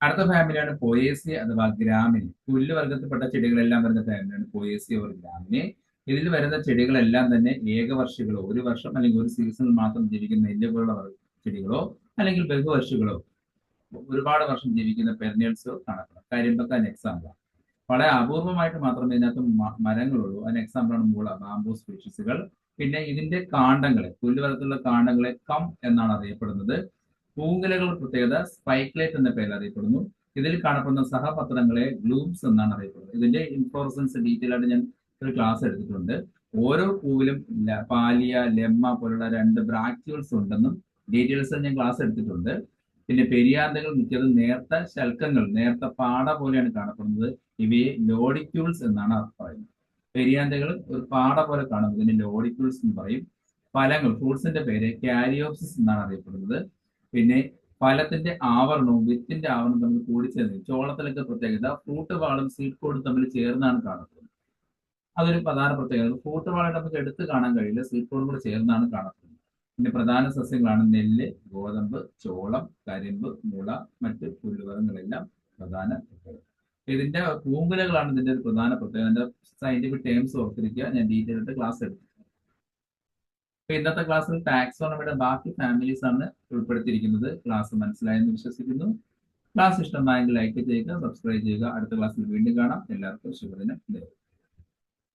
അടുത്ത ഫാമിലിയാണ് പോയേസി അഥവാ ഗ്രാമിനി. പുല്ലുവർഗത്തിൽപ്പെട്ട ചെടികളെല്ലാം വരുന്ന ഫാമിലിയാണ് പോയേസി ഓർ ഗ്രാമിനി. ഇതിൽ വരുന്ന ചെടികളെല്ലാം തന്നെ ഏകവർഷികളോ, ഒരു വർഷം അല്ലെങ്കിൽ ഒരു സീസണിൽ മാത്രം ജീവിക്കുന്ന നെല്ല് പോലുള്ള ചെടികളോ അല്ലെങ്കിൽ ബഹുവർഷികളോ ഒരുപാട് വർഷം ജീവിക്കുന്ന പെരനിയൽസോ കാണപ്പെടാം. കരിമ്പക്കാൻ എക്സാമ്പിൾ. വളരെ അപൂർവമായിട്ട് മാത്രമേ ഇതിനകത്ത് മരങ്ങളുള്ളൂ. അതിന് എക്സാമ്പിളാണ് മുള, ബാംബൂ സ്പീഷീസുകൾ. പിന്നെ ഇതിന്റെ കാണ്ഡങ്ങളെ, പുല്ലുവർഗത്തിലുള്ള കാണ്ഡങ്ങളെ കം എന്നാണ് അറിയപ്പെടുന്നത്. പൂങ്കുലകളുടെ പ്രത്യേകത സ്പൈക്ലേറ്റ് എന്ന പേരിൽ അറിയപ്പെടുന്നു. ഇതിൽ കാണപ്പെടുന്ന സഹപത്രങ്ങളെ ഗ്ലൂംസ് എന്നാണ് അറിയപ്പെടുന്നത്. ഇതിന്റെ ഇൻഫ്ലോറസൻസ് ഡീറ്റെയിൽ ആയിട്ട് ഞാൻ ഒരു ക്ലാസ് എടുത്തിട്ടുണ്ട്. ഓരോ പൂവിലും പാലിയ, ലെമ്മ പോലുള്ള 2 ബ്രാക്ട്യൂൾസ് ഉണ്ടെന്നും ഡീറ്റെയിൽസ് ഞാൻ ക്ലാസ് എടുത്തിട്ടുണ്ട്. പിന്നെ പെരിയാന്തകൾ മിക്കതും നേർത്ത ശൽക്കങ്ങൾ, നേർത്ത പാട പോലെയാണ് കാണപ്പെടുന്നത്. ഇവയെ ലോഡിക്യൂൾസ് എന്നാണ് പറയുന്നത്. പെരിയാന്തകൾ ഒരു പാട പോലെ കാണും, ഇതിനെ ലോഡിക്യൂൾസ് എന്ന് പറയും. ഫലങ്ങൾ, ഫ്രൂട്ട്സിന്റെ പേര് കാരിയോപ്സിസ് എന്നാണ് അറിയപ്പെടുന്നത്. പിന്നെ ഫലത്തിന്റെ ആവരണവും വിത്തിന്റെ ആവരണവും തമ്മിൽ കൂടിച്ചേർന്ന്, ചോളത്തിലൊക്കെ പ്രത്യേകത ഫ്രൂട്ട് വാളും സീഡ് കോഡും തമ്മിൽ ചേർന്നാണ് കാണപ്പെടുന്നത്. അതൊരു പ്രധാന പ്രത്യേകത. ഫ്രൂട്ട് വാളായിട്ട് നമുക്ക് എടുത്ത് കാണാൻ കഴിയില്ല, സീഡ് കോഡും കൂടെ ചേർന്നാണ് കാണപ്പെടുന്നത്. പിന്നെ പ്രധാന സസ്യങ്ങളാണ് നെല്ല്, ഗോതമ്പ്, ചോളം, കരിമ്പ്, മുള, മറ്റ് പുല്ലുവർഗ്ഗങ്ങളെല്ലാം പ്രധാന പ്രത്യേകത. ഇതിന്റെ പൂങ്കുലകളാണ് ഇതിന്റെ ഒരു പ്രധാന പ്രത്യേകത. ഇതിന്റെ സയന്റിഫിക് ടേംസ് ഓർത്തിരിക്കുക, ഞാൻ ഡീറ്റെയിൽ ആയിട്ട് ക്ലാസ് എടുത്തു. അപ്പൊ ഇന്നത്തെ ക്ലാസ്സിൽ ടാക്സോണമിയുടെ ബാക്കി ഫാമിലീസ് ആണ് ഉൾപ്പെടുത്തിയിരിക്കുന്നത്. ക്ലാസ് മനസ്സിലായെന്ന് വിശ്വസിക്കുന്നു. ക്ലാസ് ഇഷ്ടമായെങ്കിൽ ലൈക്ക് ചെയ്യുക, സബ്സ്ക്രൈബ് ചെയ്യുക. അടുത്ത ക്ലാസ്സിൽ വീണ്ടും കാണാം. എല്ലാവർക്കും ശുഭദിനം.